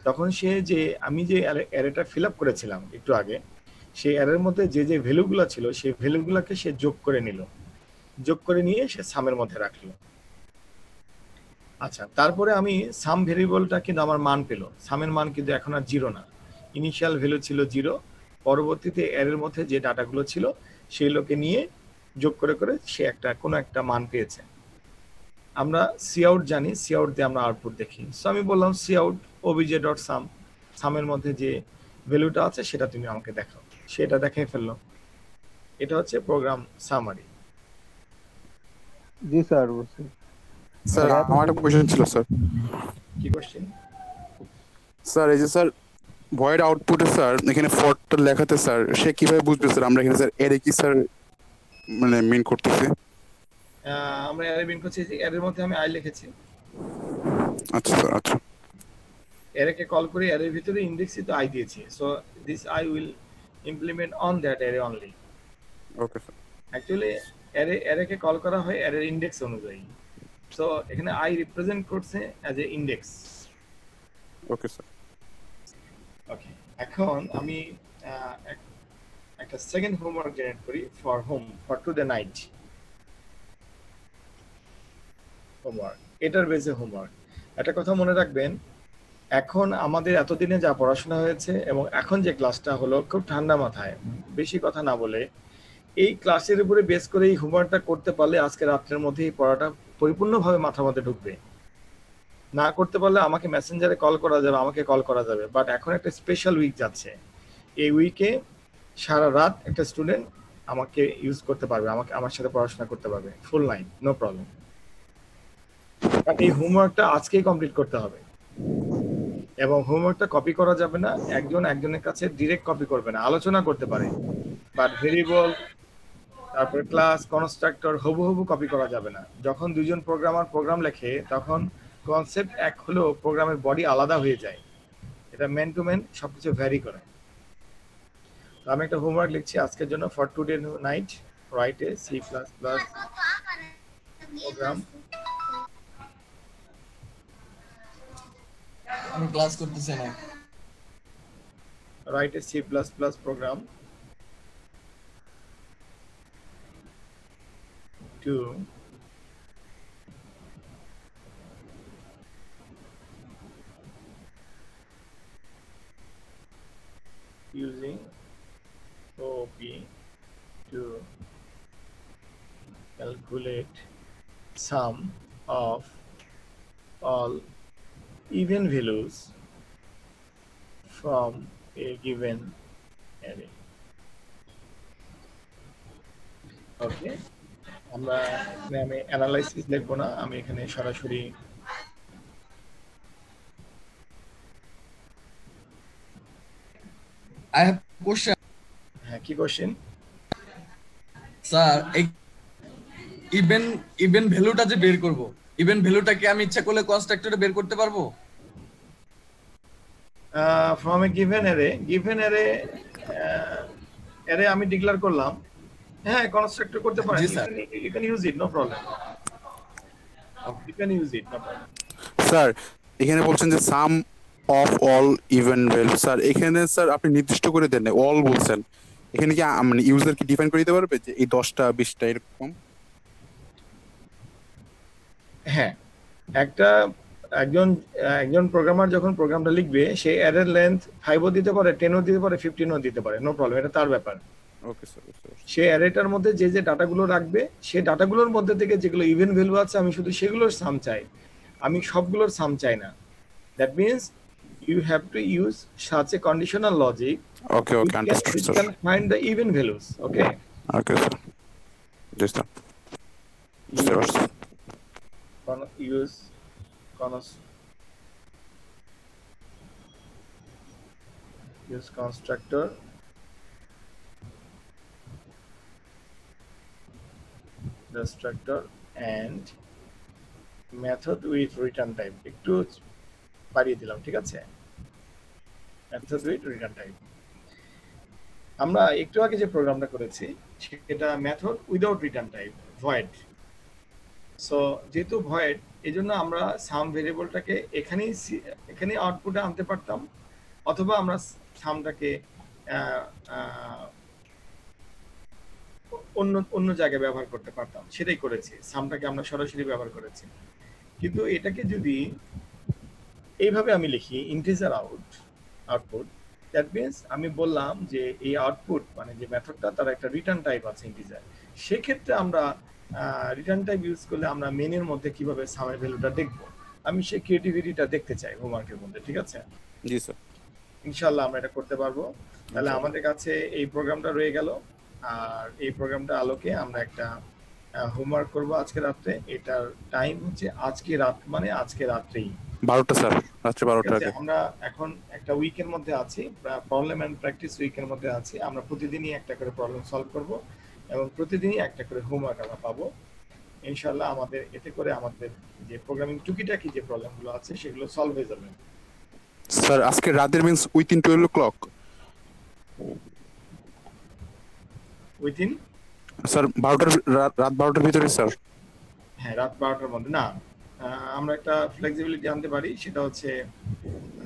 তখন সে যে আমি যে অ্যারেটা ফিল আপ করেছিলাম একটু আগে, সেই অ্যারের মধ্যে যে যে ভ্যালুগুলো ছিল সেই ভ্যালুগুলোকে সে যোগ করে নিল, যোগ করে নিয়ে সে সামের মধ্যে রাখলো। আচ্ছা, তারপরে আমি সাম ভেরিয়েবলটা কিন্তু আমার মান পেল। সামের মান কিন্তু এখন আর 0 না, ইনিশিয়াল ভ্যালু ছিল 0। পরবর্তীতে অ্যারের মধ্যে যে ডাটাগুলো ছিল সেইগুলোকে নিয়ে যোগ করে করে সে কোনো একটা মান পেয়েছে। আমরা সি আউট জানি, সি আউট দিয়ে আমরা আউটপুট দেখি। সো আমি বললাম সি আউট obj.sum, সামের মধ্যে যে ভ্যালুটা আছে সেটা তুমি আমাকে দেখাও। সেটা দেখাই ফেললো। এটা হচ্ছে প্রোগ্রাম সামারি। জি স্যার। স্যার আমার একটা কোশ্চেন ছিল স্যার। কি কোশ্চেন? স্যার এই যে স্যার ভয়েড আউটপুটে স্যার এখানে ফরটা লেখাতে স্যার সে কিভাবে বুঝবে স্যার আমরা এখানে স্যার এরে কি স্যার মানে মিন করতেছি? আমরা অ্যারে মিন করছি, যে অ্যারের মধ্যে আমি আই লিখেছি। আচ্ছা স্যার, আচ্ছা। অ্যারেকে কল করে অ্যারের ভিতরে ইনডেক্সই তো আই দিয়েছি। So this i will implement on that array only. Okay sir. Actually অ্যারেকে কল করা হয় অ্যারের ইনডেক্স অনুযায়ী। সো এখানে আই রিপ্রেজেন্ট করছে as a index. Okay sir. Okay, এখন আমি একটা সেকেন্ড হোমওয়ার্ক জেনারেট করি for to the night. Homework, এটার বেসে হোমওয়ার্ক। একটা কথা মনে রাখবেন, এখন আমাদের এতদিনে যা পড়াশোনা হয়েছে এবং এখন যে ক্লাসটা হলো খুব ঠান্ডা মাথায়, বেশি কথা না বলে এই ক্লাসের উপরে বেস করে এই হোমওয়ার্কটা করতে পারলে আজকে রাত্রের মধ্যে এই পড়াটা পরিপূর্ণভাবে মাথার মধ্যে ঢুকবে। না করতে পারলে আমাকে মেসেঞ্জারে কল করা যাবে, আমাকে কল করা যাবে। বাট এখন একটা স্পেশাল উইক যাচ্ছে, এই উইকে সারা রাত একটা স্টুডেন্ট আমাকে ইউজ করতে পারবে, আমার সাথে পড়াশোনা করতে পারবে ফুল নাইট, নো প্রবলেম। বাট এই হোমওয়ার্কটা আজকেই কমপ্লিট করতে হবে এবং হোমওয়ার্কটা কপি করা যাবে না। একজনের কাছে ডিরেক্ট কপি করবে না, আলোচনা করতে পারে, বাট ভেরিয়েবল তারপর ক্লাস কনস্ট্রাক্টর হুবহু কপি করা যাবে না। যখন দুজন প্রোগ্রামার প্রোগ্রাম লেখে তখন কনসেপ্ট এক হলেও প্রোগ্রামের বডি আলাদা হয়ে যায় এটা ম্যান টু ম্যান সবকিছু ভ্যারি করে। তো আমি একটা হোমওয়ার্ক লিখছি আজকের জন্য, for today night write a C plus plus program. আমি ক্লাস করতেছি না। Write a C++ program to using OOP to calculate sum of all even values from a given array. ওকে, আমরা এখানে আমি অ্যানালাইসিস লিখব না, আমি এখানে সরাসরি I have question. হ্যাঁ, কি কোশ্চেন? স্যার এই ইভেন ভ্যালুটা যে বের করব, ইভেন ভ্যালুটা কি আমি ইচ্ছা করলে কনস্ট্রাক্টরে বের করতে পারবো? ফ্রম এ গিভেন অ্যারে আমি ডিক্লেয়ার করলাম, হ্যাঁ কনস্ট্রাক্টর করতে পারেন, জি, sir. You can use it, no problem, you can use it, no problem. Sir এখানে বলছেন যে sum of all even value, sir এখানে স্যার আপনি নির্দিষ্ট করে দেন অল বলছেন, এখানে কি মানে ইউজার কি ডিফাইন করে দিতে পারবে যে এই 10টা 20টা এরকম? হ্যাঁ, একজন প্রোগ্রামার যখন প্রোগ্রামটা লিখবে সে অ্যারের লেন্থ 5ও দিতে পারে, 10ও দিতে পারে, 15ও দিতে পারে, নো প্রবলেম, এটা তার ব্যাপার। Okay sir. সে অ্যারেটার মধ্যে যে যে ডাটাগুলো রাখবে সেই ডাটাগুলোর মধ্যে থেকে যেগুলো ইভেন ভ্যালু আছে আমি শুধু সেগুলোর সাম চাই, আমি সবগুলোর সাম চাই না। That means you have to use such a conditional logic okay understood which sir. can find the even values. Okay, okay sir, G sir, বুঝতে পারছি। use constructor destructor and method with return type, একটু বাড়িয়ে দিলাম, ঠিক আছে, method with return type. আমরা একটু আগে যে প্রোগ্রামটা করেছি সেটা method without return type, void. So যেহেতু ভয়েড, এজন্য আমরা সাম ভেরিয়েবলটাকে এখানে আউটপুটে আনতে পারতাম, অথবা আমরা সামটাকে অন্য জায়গায় ব্যবহার করতে পারতাম, সেটাই করেছি, সামটাকে আমরা সরাসরি ব্যবহার করেছি। কিন্তু এটাকে যদি এইভাবে আমি লিখি ইন্টিজার আউটপুট, দ্যাট মিন্স আমি বললাম যে এই আউটপুট মানে যে মেথডটা তার একটা রিটার্ন টাইপ আছে ইন্টিজার, সেক্ষেত্রে আমরা রিটার্ন টাইপ ইউজ করলে আমরা মেনের মধ্যে কিভাবে সামের ভ্যালুটা দেখব, আমি সেই ক্রিয়েটিভিটিটা দেখতে চাই হোমওয়ার্কের মধ্যে, ঠিক আছে? জি স্যার, ইনশাআল্লাহ আমরা এটা করতে পারবো। তাহলে আমাদের কাছে এই প্রোগ্রামটা রয়ে গেল, আর এই প্রোগ্রামটা আলোকে আমরা একটা হোমওয়ার্ক করব আজকে রাতে। এটার টাইম হচ্ছে আজকে রাত, মানে আজকে রাত্রেই 12টা স্যার, রাত্রে 12টা আগে। আমরা এখন একটা উইকের মধ্যে আছি, প্রবলেম এন্ড প্র্যাকটিস উইকের মধ্যে আছি। আমরা প্রতিদিনই একটা করে প্রবলেম সলভ করব এবং প্রতিদিনই একটা করে হোমওয়ার্ক আমরা পাবো ইনশাআল্লাহ। আমাদের এতে করে আমাদের যে প্রোগ্রামিং টুকিটাকি যে প্রবলেমগুলো আছে সেগুলো সলভ হয়ে যাবে। স্যার আজকে রাতের means within 12 o'clock? Within sir 12টার রাত 12টার ভিতরে স্যার? হ্যাঁ, রাত 12টার মধ্যে না, আমরা একটা ফ্লেক্সিবিলিটি আনতে পারি, সেটা হচ্ছে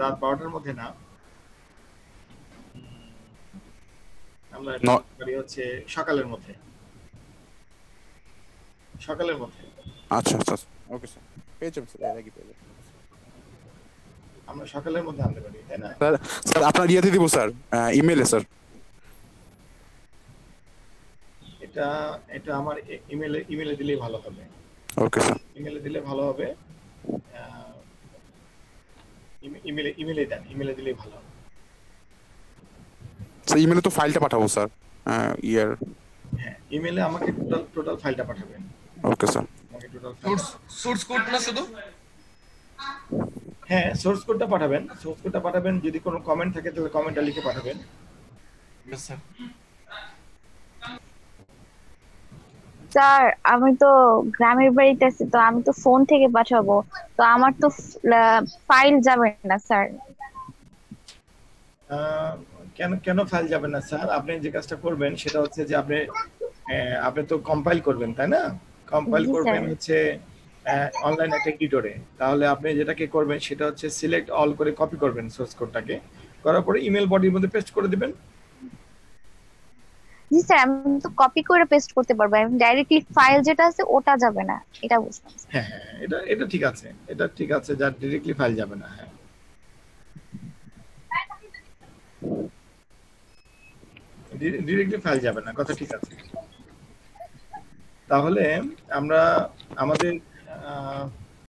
রাত 12টার মধ্যে না, আমরা পারি হচ্ছে সকালের মধ্যে। আচ্ছা আচ্ছা, ওকে স্যার, পেয়ে যাবেন স্যার, এর আগে পেয়ে যাবেন। আমরা সকালের মধ্যে আনতে পারি, তাই না? স্যার আপনার ইয়েতে দিব স্যার, ইমেইলে স্যার। এটা আমার ইমেইলে দিলেই ভালো হবে। ওকে স্যার, ইমেইলে দিলে ভালো হবে, ইমেইলে দিলেই ভালো হবে। স্যার ইমেইলে তো ফাইলটা পাঠাবো স্যার, ইয়ার। হ্যাঁ, ইমেইলে আমাকে টোটাল ফাইলটা পাঠাবেন। Okay sir. আমাকে টোটাল সোর্স কোড না শুধু? হ্যাঁ, সোর্স কোডটা পাঠাবেন। যদি কোনো কমেন্ট থাকে তাহলে কমেন্টটা লিখে পাঠাবেন। স্যার স্যার আমি তো গ্রামের বাড়িতে আছি, তো আমি তো ফোন থেকে পাঠাবো, তো আমার তো ফাইল যাবে না স্যার। আহ, কেন কেন ফাইল যাবে না স্যার? আপনি যে কাজটা করবেন সেটা হচ্ছে যে আপনি তো কম্পাইল করবেন তাই না? কম্পাইল জি করবেন স্যার। হচ্ছে অনলাইন একটা এডিটরে। তাহলে আপনি যেটাকে করবেন সেটা হচ্ছে সিলেক্ট অল করে কপি করবেন সোর্স কোডটাকে, করার পরে ইমেল বডির মধ্যে পেস্ট করে দিবেন। জি স্যার, আমি তো কপি করে পেস্ট করতে পারবো, আমি ডাইরেক্টলি ফাইল যেটা আছে ওটা যাবে না, এটা বুঝলাম। হ্যাঁ হ্যাঁ, এটা এটা ঠিক আছে, এটা ঠিক আছে, যা ডিরেক্টলি ফাইল যাবে না। হ্যাঁ, ডিরেক্টলি ফাইল যাবে না, কথা ঠিক আছে। তাহলে আমরা আমাদের